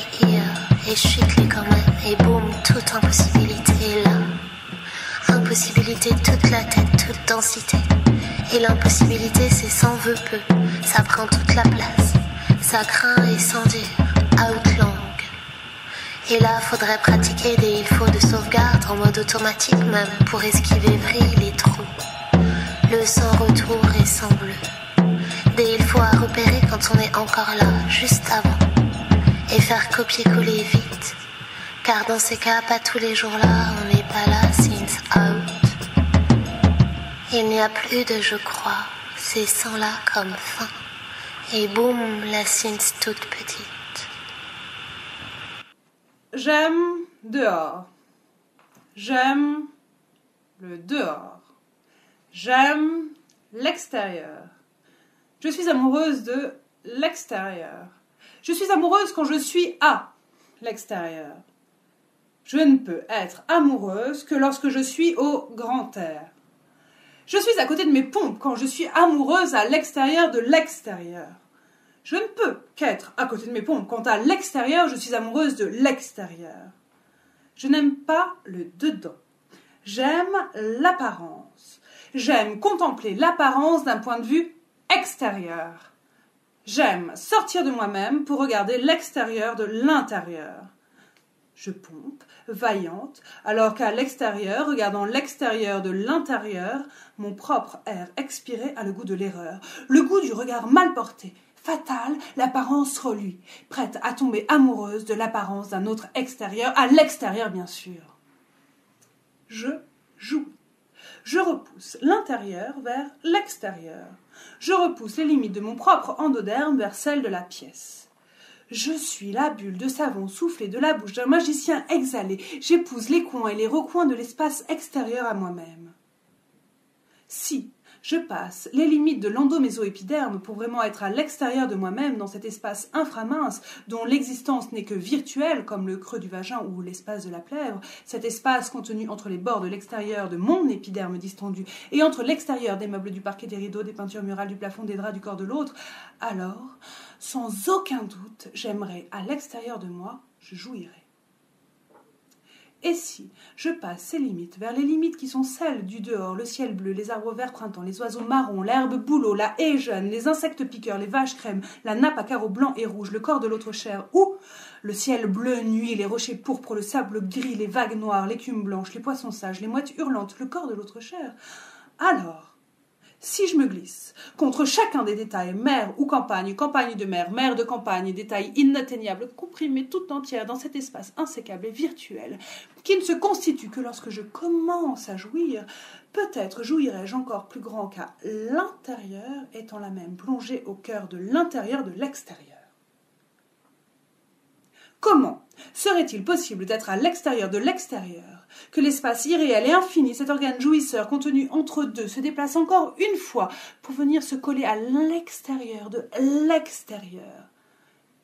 et chute les quand même, et boum, toute impossibilité est là. Impossibilité toute la tête, toute densité. Et l'impossibilité c'est sans veut peu, ça prend toute la place, ça craint et sans dire, outlang. Et là faudrait pratiquer des il faut de sauvegarde en mode automatique même, pour esquiver vrille et trous. Le sans retour et sans bleu. Des il faut à repérer quand on est encore là, juste avant. Et faire copier-coller vite. Car dans ces cas, pas tous les jours là, on n'est pas là, since out. Il n'y a plus de je crois, c'est sans là comme fin. Et boum, la since toute petite. J'aime dehors. J'aime le dehors. J'aime l'extérieur. Je suis amoureuse de l'extérieur. Je suis amoureuse quand je suis à l'extérieur. Je ne peux être amoureuse que lorsque je suis au grand air. Je suis à côté de mes pompes quand je suis amoureuse à l'extérieur de l'extérieur. Je ne peux qu'être à côté de mes pompes quand à l'extérieur je suis amoureuse de l'extérieur. Je n'aime pas le dedans. J'aime l'apparence. J'aime contempler l'apparence d'un point de vue extérieur. J'aime sortir de moi-même pour regarder l'extérieur de l'intérieur. Je pompe, vaillante, alors qu'à l'extérieur, regardant l'extérieur de l'intérieur, mon propre air expiré a le goût de l'erreur, le goût du regard mal porté, fatal, l'apparence relue, prête à tomber amoureuse de l'apparence d'un autre extérieur, à l'extérieur bien sûr. Je joue. Je repousse l'intérieur vers l'extérieur. Je repousse les limites de mon propre endoderme vers celles de la pièce. Je suis la bulle de savon soufflée de la bouche d'un magicien exhalé. J'épouse les coins et les recoins de l'espace extérieur à moi-même. Si je passe les limites de l'endomésoépiderme pour vraiment être à l'extérieur de moi-même dans cet espace inframince dont l'existence n'est que virtuelle comme le creux du vagin ou l'espace de la plèvre, cet espace contenu entre les bords de l'extérieur de mon épiderme distendu et entre l'extérieur des meubles, du parquet, des rideaux, des peintures murales, du plafond, des draps, du corps de l'autre, alors, sans aucun doute, j'aimerais à l'extérieur de moi, je jouirais. Et si je passe ces limites vers les limites qui sont celles du dehors, le ciel bleu, les arbres verts printemps, les oiseaux marrons, l'herbe bouleau, la haie jeune, les insectes piqueurs, les vaches crèmes, la nappe à carreaux blancs et rouges, le corps de l'autre chair, ou le ciel bleu nuit, les rochers pourpres, le sable gris, les vagues noires, l'écume blanche, les poissons sages, les mouettes hurlantes, le corps de l'autre chair, alors, si je me glisse contre chacun des détails, mer ou campagne, campagne de mer, mer de campagne, détails inatteignables, comprimés tout entière dans cet espace insécable et virtuel, qui ne se constitue que lorsque je commence à jouir, peut-être jouirai-je encore plus grand qu'à l'intérieur, étant la même plongée au cœur de l'intérieur de l'extérieur. Comment serait-il possible d'être à l'extérieur de l'extérieur, que l'espace irréel et infini, cet organe jouisseur contenu entre deux, se déplace encore une fois pour venir se coller à l'extérieur de l'extérieur,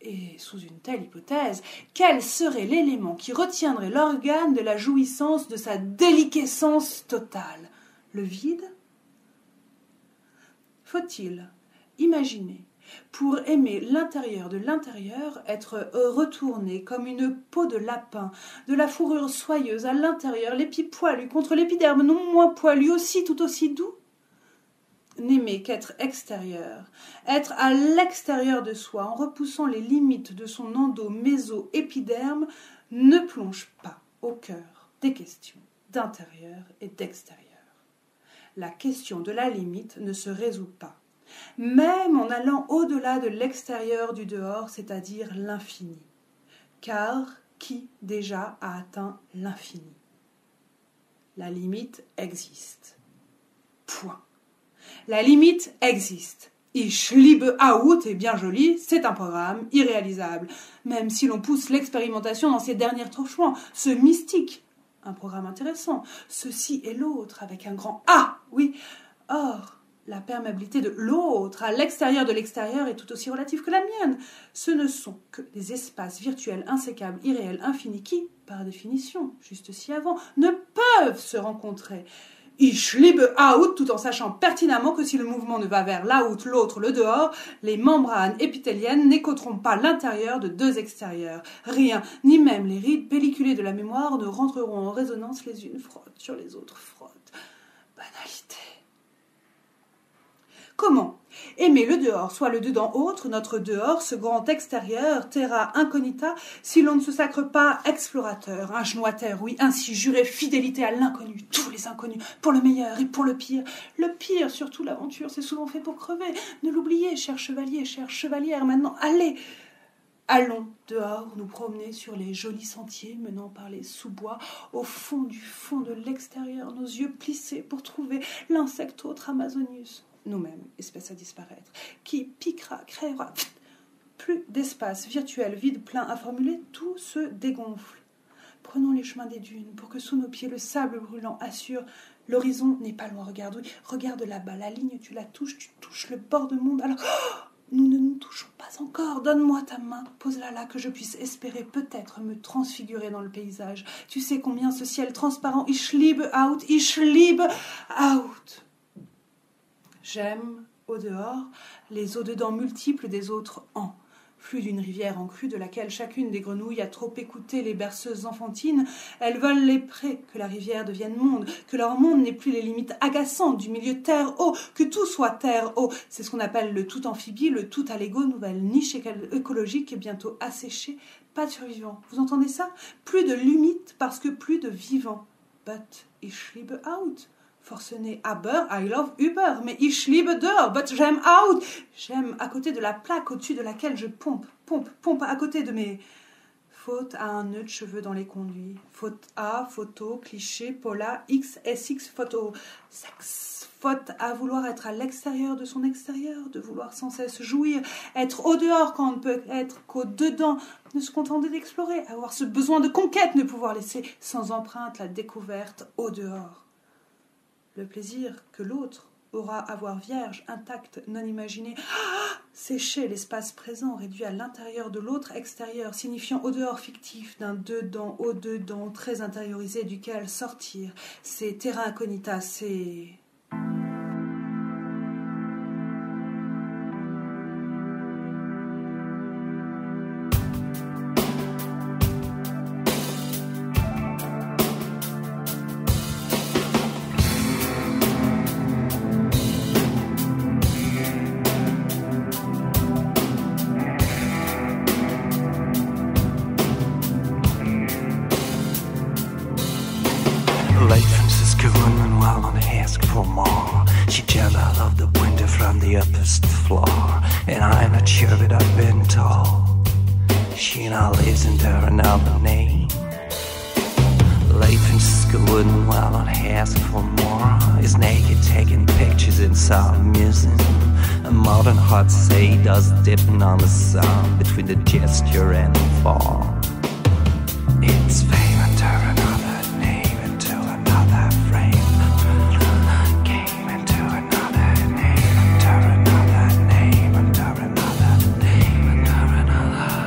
Et sous une telle hypothèse, quel serait l'élément qui retiendrait l'organe de la jouissance de sa déliquescence totale? Le vide? Faut-il imaginer, pour aimer l'intérieur de l'intérieur, être retourné comme une peau de lapin, de la fourrure soyeuse à l'intérieur, l'épi poilu contre l'épiderme non moins poilu, aussi tout aussi doux? N'aimer qu'être extérieur, être à l'extérieur de soi, en repoussant les limites de son endo-méso-épiderme, ne plonge pas au cœur des questions d'intérieur et d'extérieur. La question de la limite ne se résout pas, même en allant au-delà de l'extérieur du dehors, c'est-à-dire l'infini. Car qui déjà a atteint l'infini? La limite existe. Point. La limite existe. Ich liebe out est bien joli, c'est un programme irréalisable. Même si l'on pousse l'expérimentation dans ses derniers tranchements, ce mystique, un programme intéressant, ceci et l'autre avec un grand A, oui. Or, la perméabilité de l'autre à l'extérieur de l'extérieur est tout aussi relative que la mienne. Ce ne sont que des espaces virtuels insécables, irréels, infinis qui, par définition, juste ci avant, ne peuvent se rencontrer. Ich liebe out, tout en sachant pertinemment que si le mouvement ne va vers l'out, l'autre, le dehors, les membranes épithéliennes n'écouteront pas l'intérieur de deux extérieurs. Rien, ni même les rides pelliculées de la mémoire ne rentreront en résonance, les unes frottent sur les autres frottent. Banalité. Comment aimer le dehors, soit le dedans autre, notre dehors, ce grand extérieur, terra incognita, si l'on ne se sacre pas explorateur, un genou à terre, oui, ainsi jurer fidélité à l'inconnu, tous les inconnus, pour le meilleur et pour le pire. Le pire, surtout l'aventure, c'est souvent fait pour crever. Ne l'oubliez, cher chevalier, chère chevalière, maintenant, allez, allons dehors nous promener sur les jolis sentiers menant par les sous-bois, au fond de l'extérieur, nos yeux plissés pour trouver l'insecte autre Amazonius. Nous-mêmes, espèce à disparaître, qui piquera, créera, plus d'espace virtuel vide plein à formuler, tout se dégonfle. Prenons les chemins des dunes pour que sous nos pieds le sable brûlant assure l'horizon n'est pas loin. Regarde, oui, regarde là-bas, la ligne, tu la touches, tu touches le bord de monde. Alors, nous ne nous touchons pas encore. Donne-moi ta main, pose-la là que je puisse espérer peut-être me transfigurer dans le paysage. Tu sais combien ce ciel transparent, ich liebe out. J'aime, au dehors, les au-dedans multiples des autres en. Flux d'une rivière en crue de laquelle chacune des grenouilles a trop écouté les berceuses enfantines, elles veulent les prés, que la rivière devienne monde, que leur monde n'ait plus les limites agaçantes du milieu terre-eau, que tout soit terre-eau. C'est ce qu'on appelle le tout amphibie, le tout allégo, nouvelle niche écologique et bientôt asséchée. Pas de survivants. Vous entendez ça? Plus de limites parce que plus de vivants. But ich liebe out. Forcené aber, I love Uber, mais ich liebe dehors, but j'aime out. J'aime à côté de la plaque au-dessus de laquelle je pompe à côté de mes... Faute à un nœud de cheveux dans les conduits. Faute à photo, cliché, pola, x, sx, photo, sexe. Faute à vouloir être à l'extérieur de son extérieur, de vouloir sans cesse jouir, être au dehors quand on ne peut être qu'au dedans, ne se contenter d'explorer, avoir ce besoin de conquête, ne pouvoir laisser sans empreinte la découverte au dehors. Le plaisir que l'autre aura à voir vierge, intact, non imaginé, sécher l'espace présent, réduit à l'intérieur de l'autre extérieur, signifiant au dehors fictif d'un dedans, au dedans, très intériorisé duquel sortir, c'est terra incognita, c'est... Late Francisco and well on ask for more. She jealous of the window from the uppermost floor, and I'm not sure but I've been told she now lives under another name. Late Francisco and well on ask for more. Is naked taking pictures in some museum. A modern hot say does dipping on the sun between the gesture and the fall. It's fame under another name into another frame. Came into another name under another name under another name under another.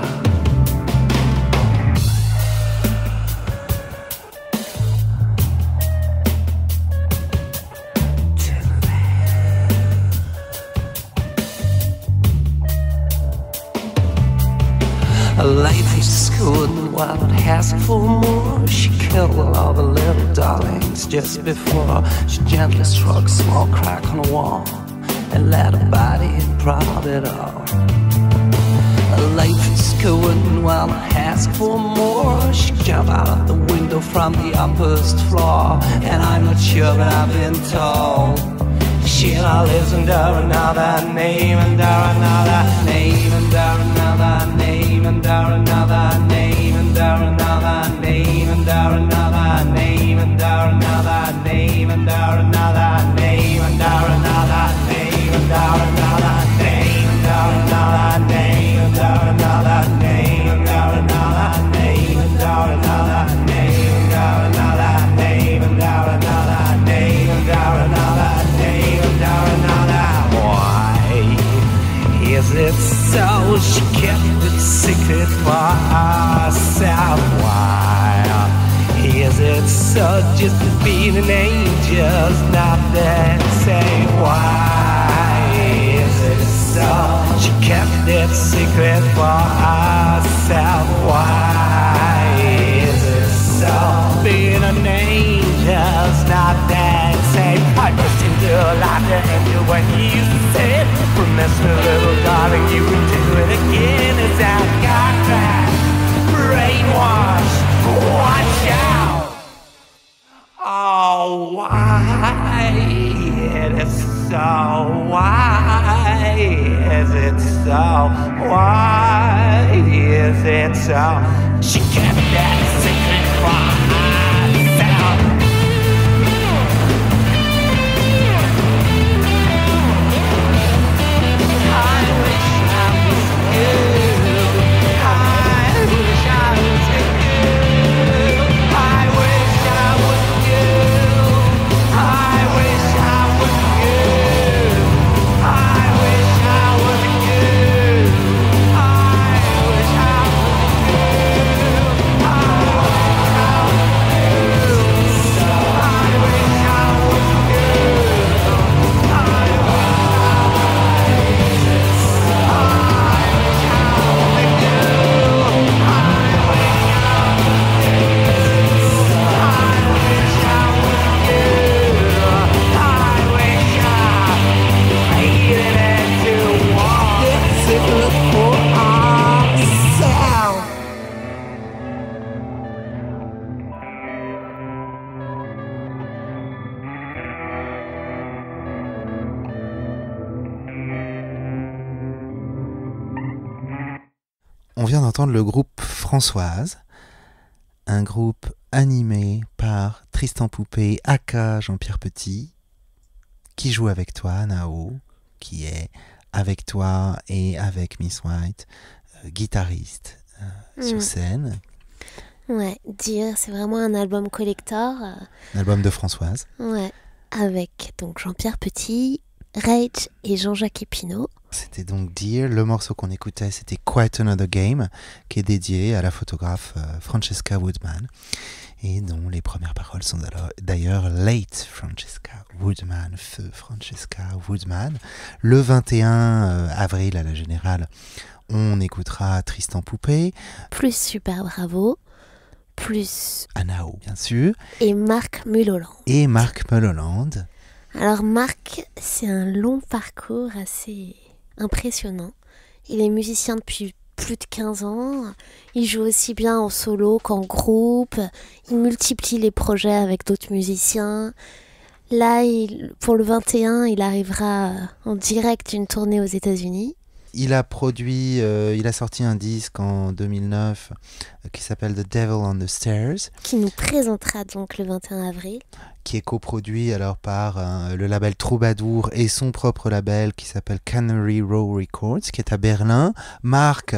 while it asked for more. She killed all the little darlings just before she gently struck a small crack on the wall and let her body prod it all. Life is going while I ask for more. She jumped out the window from the uppermost floor, and I'm not sure, but I've been told she now lives under another name, under another name, under another name, under another name, under another name, under another name, under another name, under another name, under another name, under another name, under another name, under another name, under another name, under another name, under another name, under another name, under another name, under another. Why is it so? She kept it secret for herself. Why is it so? Just being an angel's not that same. Why is it so? She kept it secret for herself. Why is it so? Being an angel's not that same. I burst into laughter and you when you said, promise me, little darling, you would do it again. As I got back, brainwashed. Watch out! Oh, why it is so? Why is it so? Why is it so? She kept that secret for herself. I wish I was you. I wish I was you. I wish I was you. I wish I was you. I wish I was you. I wish I was you. I On vient d'entendre le groupe Françoise, un groupe animé par Tristan Poupée, aka Jean-Pierre Petit, qui joue avec toi, Nao, qui est avec toi et avec Miss White, guitariste sur scène. Ouais, Dear, c'est vraiment un album collector. Un album de Françoise. Ouais, avec donc Jean-Pierre Petit, Rage et Jean-Jacques Epinot. C'était donc Dear. Le morceau qu'on écoutait, c'était Quite Another Game, qui est dédié à la photographe Francesca Woodman, et dont les premières paroles sont d'ailleurs Late Francesca Woodman, feu Francesca Woodman. Le 21 avril, à la Générale, on écoutera Tristan Poupée. Plus Super Bravo. Plus Anao, bien sûr. Et Marc Mulholland. Et Marc Mulholland. Alors Marc, c'est un long parcours assez impressionnant. Il est musicien depuis plus de 15 ans. Il joue aussi bien en solo qu'en groupe. Il multiplie les projets avec d'autres musiciens. Là, pour le 21, il arrivera en direct d'une tournée aux États-Unis. Il a produit, il a sorti un disque en 2009 qui s'appelle The Devil on the Stairs. Qui nous présentera donc le 21 avril. Qui est coproduit alors par le label Troubadour et son propre label qui s'appelle Canary Row Records, qui est à Berlin. Marc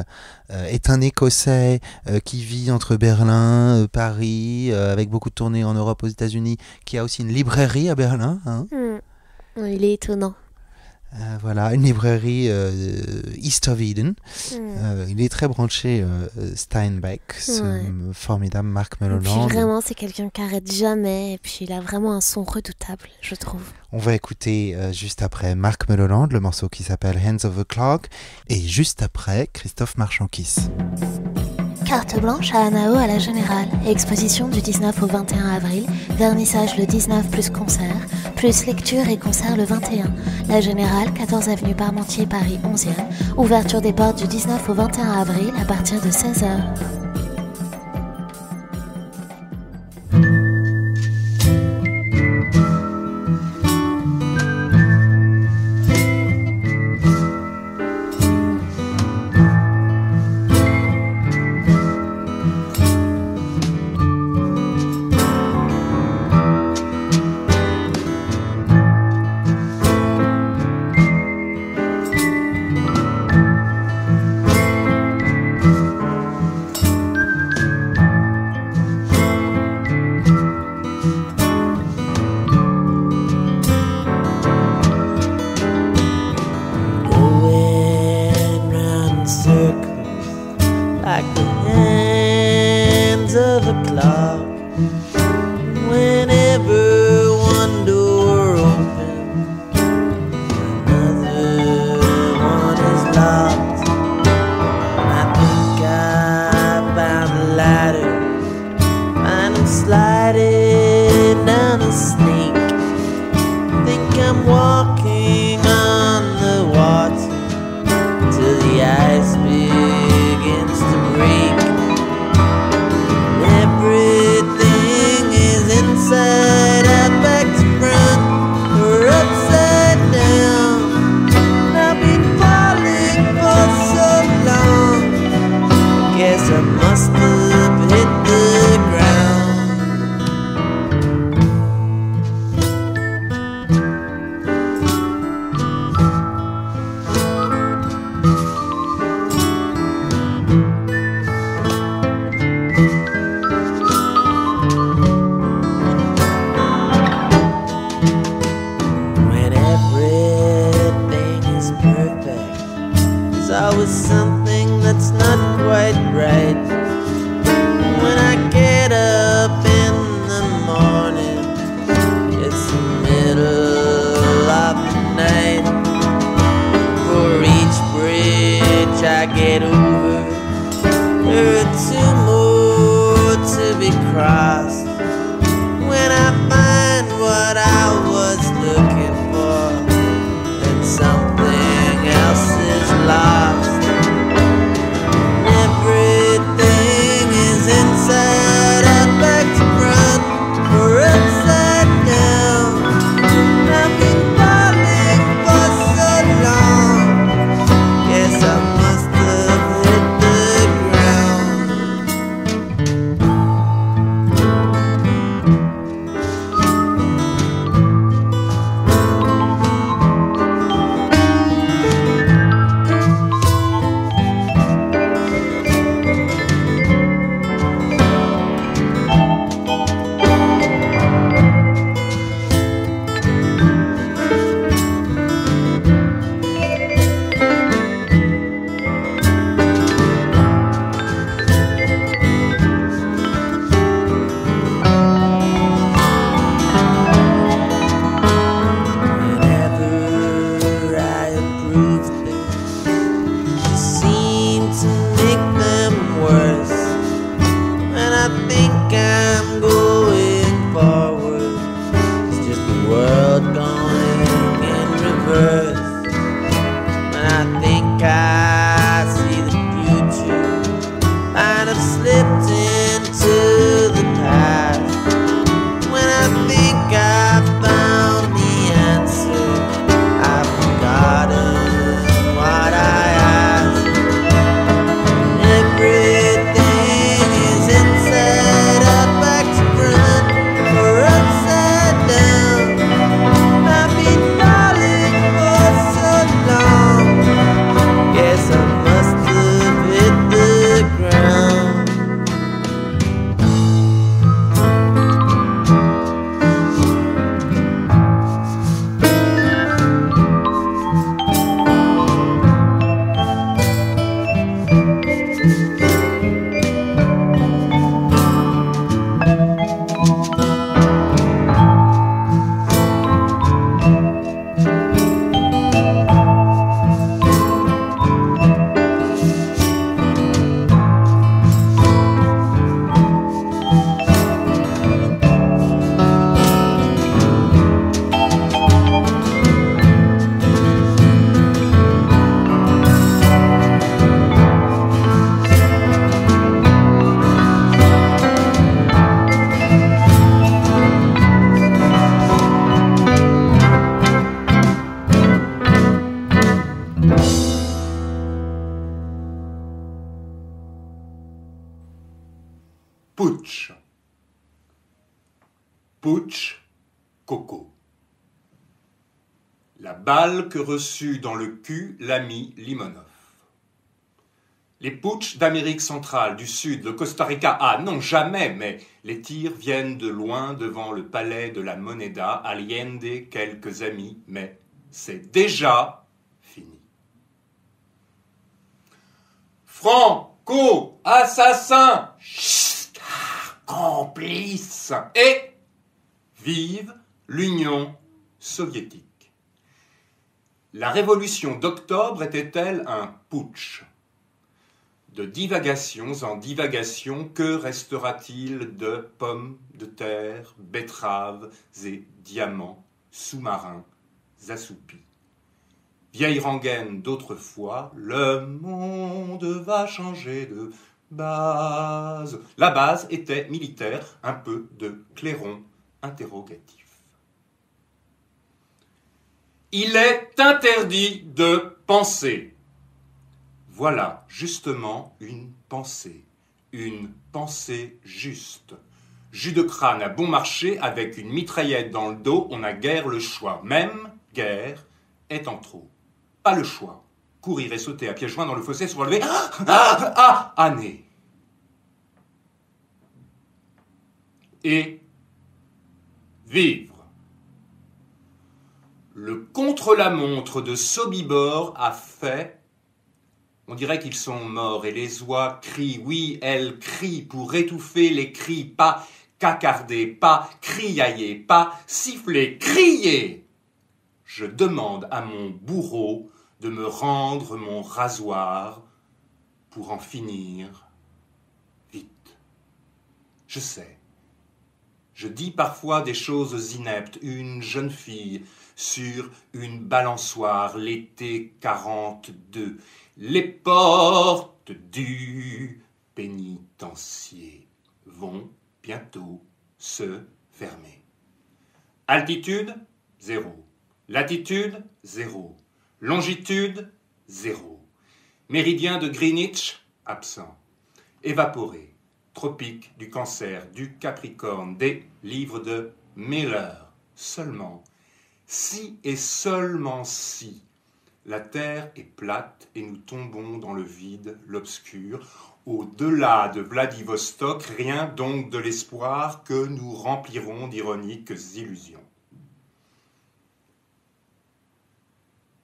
est un Écossais qui vit entre Berlin, Paris, avec beaucoup de tournées en Europe, aux États-Unis, qui a aussi une librairie à Berlin. Hein. Il est étonnant. Voilà, une librairie East of Eden. Il est très branché Steinbeck, ce formidable Marc Mulholland. Et puis vraiment, c'est quelqu'un qui n'arrête jamais. Et puis il a vraiment un son redoutable, je trouve. On va écouter juste après Marc Mulholland, le morceau qui s'appelle Hands of the Clock. Et juste après, Christophe Marchand-Kiss. Carte blanche à Anao à la Générale. Exposition du 19 au 21 avril. Vernissage le 19 plus concert. Plus lecture et concert le 21. La Générale, 14 avenue Parmentier, Paris 11e. Ouverture des portes du 19 au 21 avril à partir de 16h. Putsch, Coco. La balle que reçut dans le cul l'ami Limonov. Les putschs d'Amérique centrale, du Sud, de Costa Rica, ah non, jamais, mais les tirs viennent de loin devant le palais de la Moneda, Allende, quelques amis, mais c'est déjà fini. Franco, assassin, chut, complice, et vive l'Union soviétique. La révolution d'octobre était-elle un putsch ? De divagations en divagations, que restera-t-il de pommes de terre, betteraves et diamants sous-marins assoupis? Vieille rengaine d'autrefois, le monde va changer de base. La base était militaire, un peu de clairon interrogatif. Il est interdit de penser. Voilà justement une pensée juste. Jus de crâne à bon marché, avec une mitraillette dans le dos, on n'a guère le choix. Même guerre est en trop. Pas le choix. Courir et sauter à pieds joints dans le fossé, se relever. Année. Et vivre. Le contre-la-montre de Sobibor a fait. On dirait qu'ils sont morts et les oies crient, oui, elles crient pour étouffer les cris, pas cacarder, pas criailler, pas siffler, crier. Je demande à mon bourreau de me rendre mon rasoir pour en finir vite. Je sais, je dis parfois des choses ineptes, une jeune fille sur une balançoire l'été 42. Les portes du pénitencier vont bientôt se fermer. Altitude, 0. Latitude, 0. Longitude, 0. Méridien de Greenwich, absent. Évaporé. Tropique du Cancer, du Capricorne, des livres de Miller. Seulement, si et seulement si, la Terre est plate et nous tombons dans le vide, l'obscur. Au-delà de Vladivostok, rien donc de l'espoir que nous remplirons d'ironiques illusions.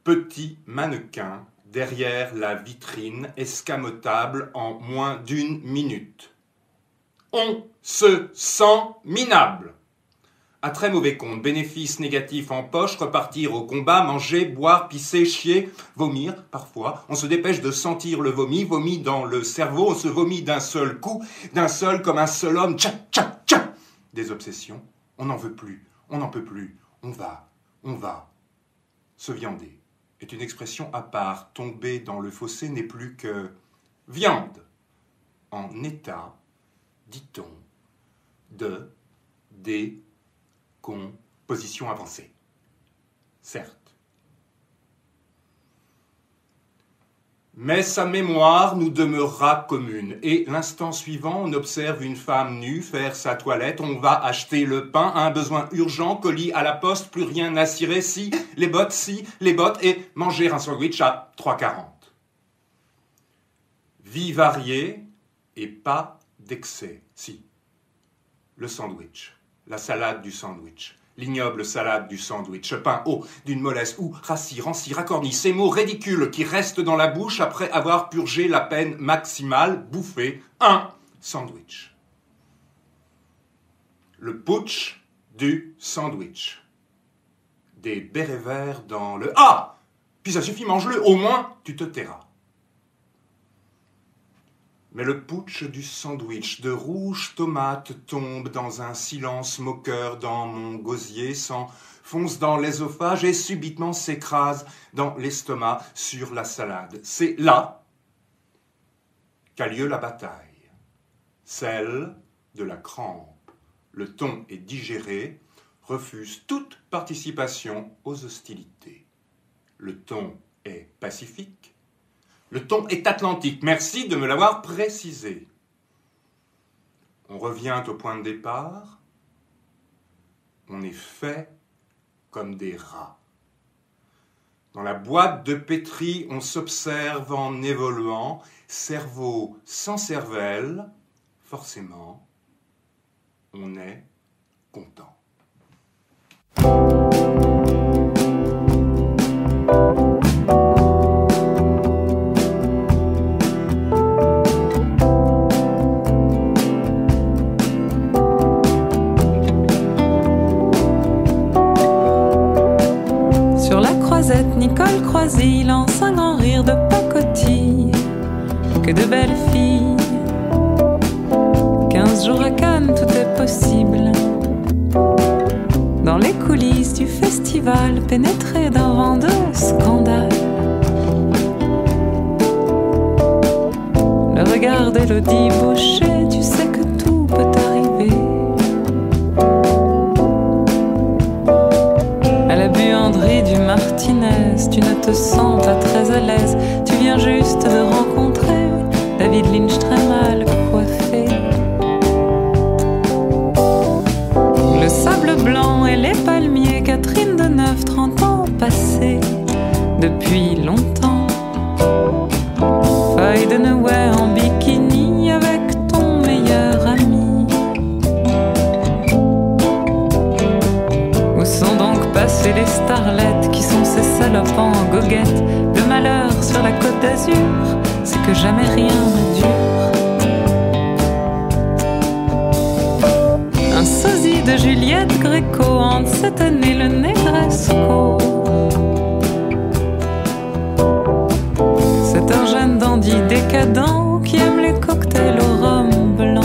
Petit mannequin derrière la vitrine, escamotable en moins d'une minute. On se sent minable. À très mauvais compte, bénéfice négatif en poche, repartir au combat, manger, boire, pisser, chier, vomir, parfois. On se dépêche de sentir le vomi dans le cerveau, on se vomit d'un seul coup, d'un seul comme un seul homme, tcha, tcha, tcha. Des obsessions, on n'en veut plus, on n'en peut plus, on va. Se viander est une expression à part, tomber dans le fossé n'est plus que viande, en état, dit-on, de décomposition avancée. Certes. Mais sa mémoire nous demeurera commune. Et l'instant suivant, on observe une femme nue faire sa toilette, on va acheter le pain, un besoin urgent, colis à la poste, plus rien à cirer, si, les bottes, et manger un sandwich à 3,40. Vie variée et pas d'excès, si. Le sandwich, la salade du sandwich. L'ignoble salade du sandwich, pain haut, d'une mollesse ou rassis, ranci, racorni, ces mots ridicules qui restent dans la bouche après avoir purgé la peine maximale, bouffer un sandwich. Le putsch du sandwich. Des bérets verts dans le... Ah! Puis ça suffit, mange-le, au moins tu te tairas. Mais le putsch du sandwich de rouge tomate tombe dans un silence moqueur dans mon gosier, s'enfonce dans l'ésophage et subitement s'écrase dans l'estomac sur la salade. C'est là qu'a lieu la bataille, celle de la crampe. Le thon est digéré, refuse toute participation aux hostilités. Le thon est pacifique. Le thon est atlantique. Merci de me l'avoir précisé. On revient au point de départ. on est fait comme des rats. Dans la boîte de pétri, on s'observe en évoluant, cerveau sans cervelle, forcément, on est content. Nicole Croisy lance un grand rire de pacotille. Que de belles filles. 15 jours à Cannes, tout est possible. Dans les coulisses du festival, pénétré d'un vent de scandale. Le regard d'Élodie Boucher, tu sais que tout peut arriver. À la buanderie du Martinez, tu ne te sens pas très à l'aise. Tu viens juste de rencontrer David Lynch très mal coiffé. Le sable blanc et les palmiers, Catherine Deneuve, 30 ans passés depuis longtemps. Faye de Neuilly en bikini avec ton meilleur ami. Où sont donc passées les starlettes qui sont ces salopes en goguette? Le malheur sur la côte d'Azur, c'est que jamais rien ne dure. Un sosie de Juliette Gréco hante cette année le Negresco. C'est un jeune dandy décadent qui aime les cocktails au rhum blanc.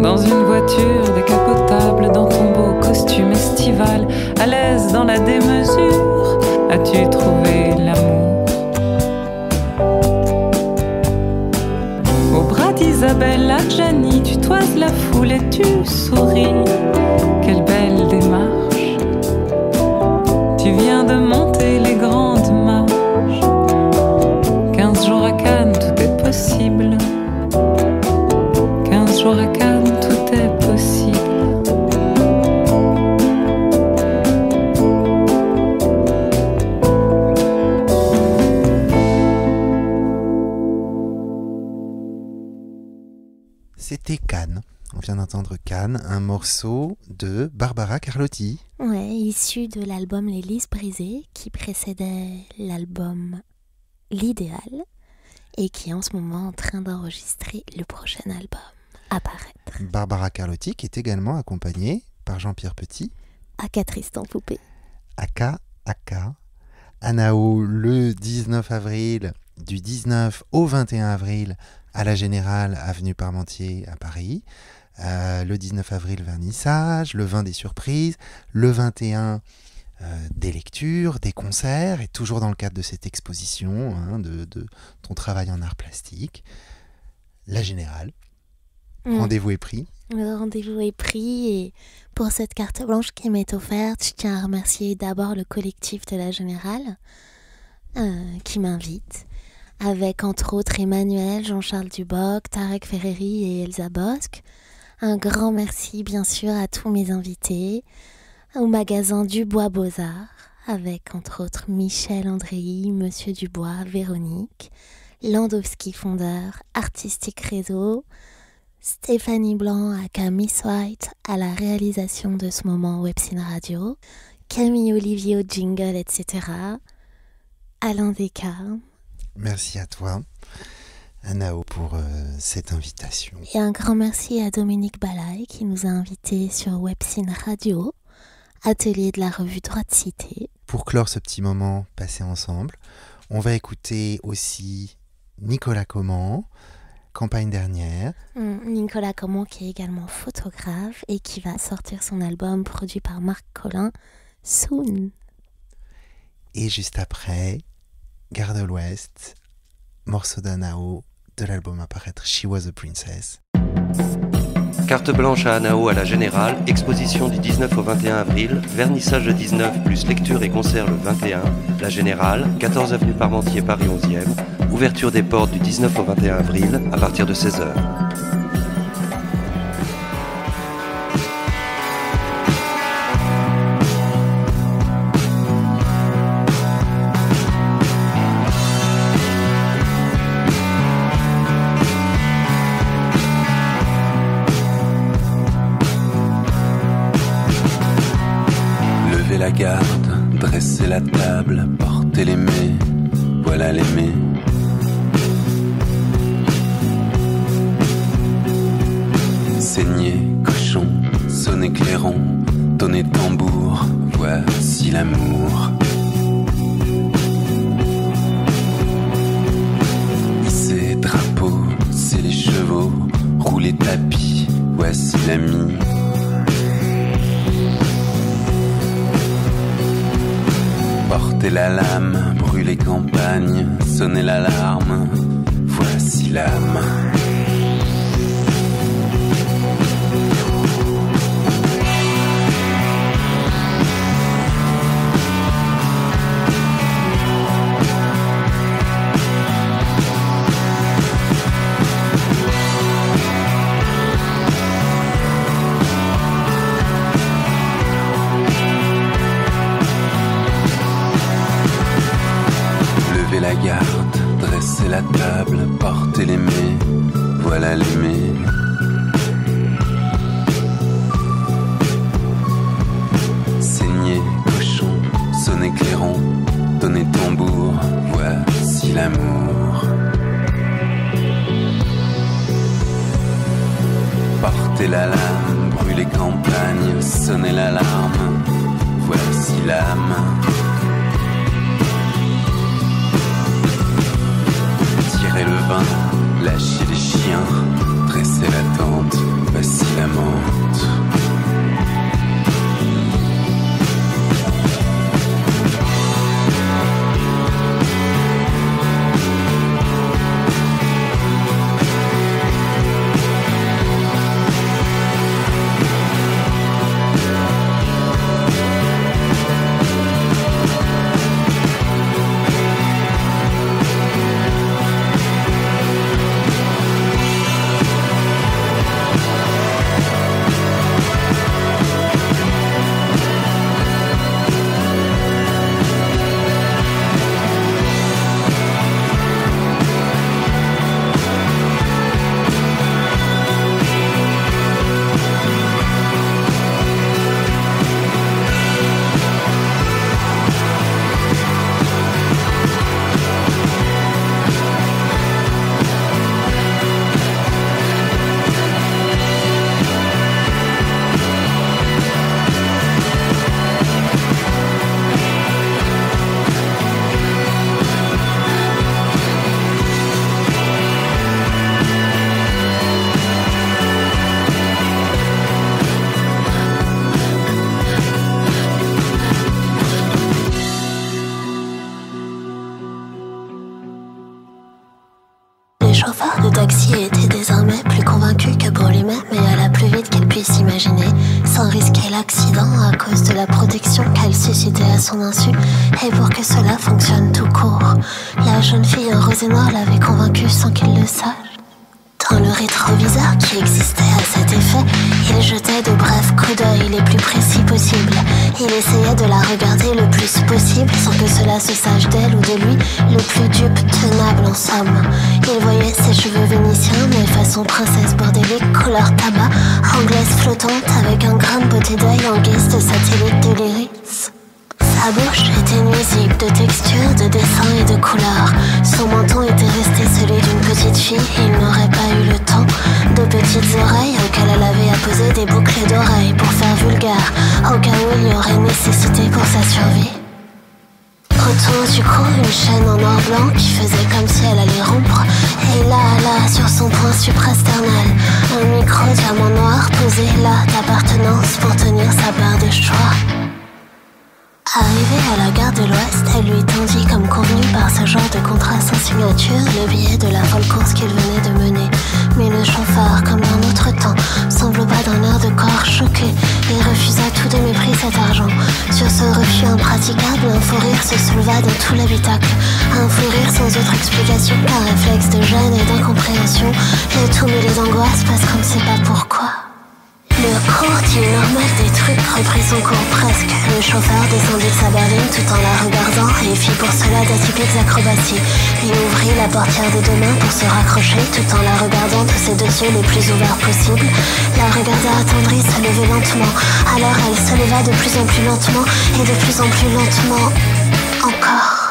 Dans une voiture décapotable, dans ton beau costume estival, à l'aise dans la démesure, as-tu trouvé l'amour? Au bras d'Isabelle Adjani, tu toises la foule et tu souris. Quelle belle démarche! Tu viens de monter les grandes marches. 15 jours à Cannes, tout est possible. 15 jours à Cannes, tout est possible. C'était Cannes. On vient d'entendre Cannes, un morceau de Barbara Carlotti. Ouais, issu de l'album Les Lys brisées, qui précédait l'album L'Idéal, et qui est en ce moment en train d'enregistrer le prochain album à paraître. Barbara Carlotti, qui est également accompagnée par Jean-Pierre Petit. Aka Tristan Poupée. Aka. À Nao, le 19 avril, du 19 au 21 avril, à la Générale, avenue Parmentier à Paris. Le 19 avril, vernissage, le 20 des surprises, le 21 des lectures, des concerts, et toujours dans le cadre de cette exposition, de ton travail en art plastique. La Générale, rendez-vous est pris. Le rendez-vous est pris, et pour cette carte blanche qui m'est offerte, je tiens à remercier d'abord le collectif de la Générale qui m'invite, avec entre autres Emmanuel, Jean-Charles Duboc, Tarek Ferreri et Elsa Bosque. Un grand merci bien sûr à tous mes invités, au magasin Dubois Beaux-Arts, avec entre autres Michel Andréi, Monsieur Dubois, Véronique, Landowski fondeur, Artistique Réseau, Stéphanie Blanc aka Miss White à la réalisation de ce moment Webcine Radio, Camille Olivier au jingle, etc. Alain Descartes. Merci à toi, Anao, pour cette invitation. Et un grand merci à Dominique Balaï qui nous a invités sur Webcine Radio, atelier de la revue Droit de Cité. Pour clore ce petit moment passé ensemble, on va écouter aussi Nicolas Comment, Campagne dernière. Nicolas Comment qui est également photographe et qui va sortir son album produit par Marc Collin, Soon. Et juste après, Gare de l'Ouest, morceau d'Anao de l'album à paraître She Was a Princess. Carte blanche à Anao à la Générale, exposition du 19 au 21 avril, vernissage le 19 plus lecture et concert le 21, la Générale, 14 avenue Parmentier, Paris 11e, ouverture des portes du 19 au 21 avril à partir de 16h. la garde, dressez la table, portez les mets, voilà les mets. Saignez, cochon, sonnez clairon, donnez tambour, voici l'amour. Hissez drapeau, c'est les chevaux, roulez tapis, voici l'ami. Portez la lame, brûlez campagne, sonnez l'alarme, voici l'âme. La garde, dressez la table, portez les mets, voilà les mets. Saignez, cochon, sonnez clairon, donnez tambour, voici l'amour. Portez la lame, brûlez campagne, sonnez l'alarme, voici l'âme. Tirez le vin, lâchez les chiens, dressez la tente, voici la menthe. Les chauffeurs de taxi étaient désormais plus convaincus que pour lui-même et alla plus vite qu'il puisse imaginer, sans risquer l'accident à cause de la protection qu'elle suscitait à son insu, et pour que cela fonctionne tout court. La jeune fille en rose et noir l'avait convaincu sans qu'il le sache. Dans le rétroviseur qui existait à cet effet, il jetait de brefs coups d'œil les plus précis possibles. Il essayait de la regarder le plus possible sans que cela se sache d'elle ou de lui, le plus dupe tenable en somme. Il voyait ses cheveux vénitiens mais façon princesse bordélique, couleur tabac, anglaise flottante avec un grain de beauté d'œil en guise de satellite de l'iris. Sa bouche était nuisible de texture, de dessin et de couleur. Son menton était resté celui d'une petite fille et il n'aurait pas eu le temps. De petites oreilles auxquelles elle avait apposé des boucles d'oreilles pour faire vulgaire, au cas où il y aurait nécessité pour sa survie. Autour du cou, une chaîne en or blanc qui faisait comme si elle allait rompre. Et là, sur son point suprasternal, un micro-diamant noir posé là d'appartenance pour tenir sa barre de choix. Arrivée à la gare de l'Ouest, elle lui tendit comme convenu par ce genre de contrat sans signature le billet de la folle course qu'il venait de mener. Mais le chauffeur, comme d'un autre temps, s'enveloppa d'un air de corps choqué et refusa tout de mépris cet argent. Sur ce refus impraticable, un fou rire se souleva dans tout l'habitacle. Un fou rire sans autre explication qu'un réflexe de gêne et d'incompréhension. Le tout mêlé d'angoisse parce qu'on ne sait pas pourquoi. Le cours, dit normal, des trucs reprit son cours presque. Le chauffeur descendit de sa berline tout en la regardant et fit pour cela d'atypiques acrobaties. Il ouvrit la portière des deux mains pour se raccrocher tout en la regardant de ses deux yeux les plus ouverts possibles. La regarda attendrie se lever lentement. Alors elle se leva de plus en plus lentement et de plus en plus lentement encore.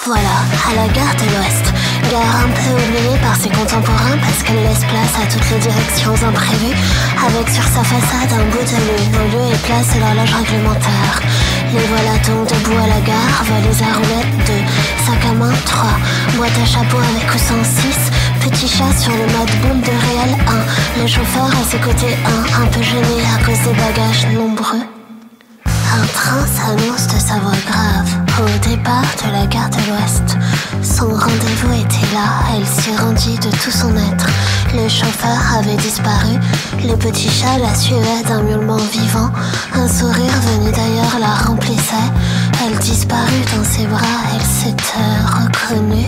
Voilà, à la gare de l'Ouest, gare un peu oubliée par ses contemporains parce qu'elle laisse place à toutes les directions imprévues, avec sur sa façade un bout de lune, au lieu et place de l'horloge réglementaire. Les voilà donc debout à la gare, valises à roulettes 2, sac à main 3, boîte à chapeau avec ou sans 6, petit chat sur le mode boule de réel 1, le chauffeur à ses côtés 1, un peu gêné à cause des bagages nombreux. Un train s'annonce de sa voix grave au départ de la gare de l'Ouest. Son rendez-vous était là, elle s'y rendit de tout son être. Le chauffeur avait disparu, le petit chat la suivait d'un miaulement vivant. Un sourire venu d'ailleurs la remplissait. Elle disparut dans ses bras, elle s'était reconnue.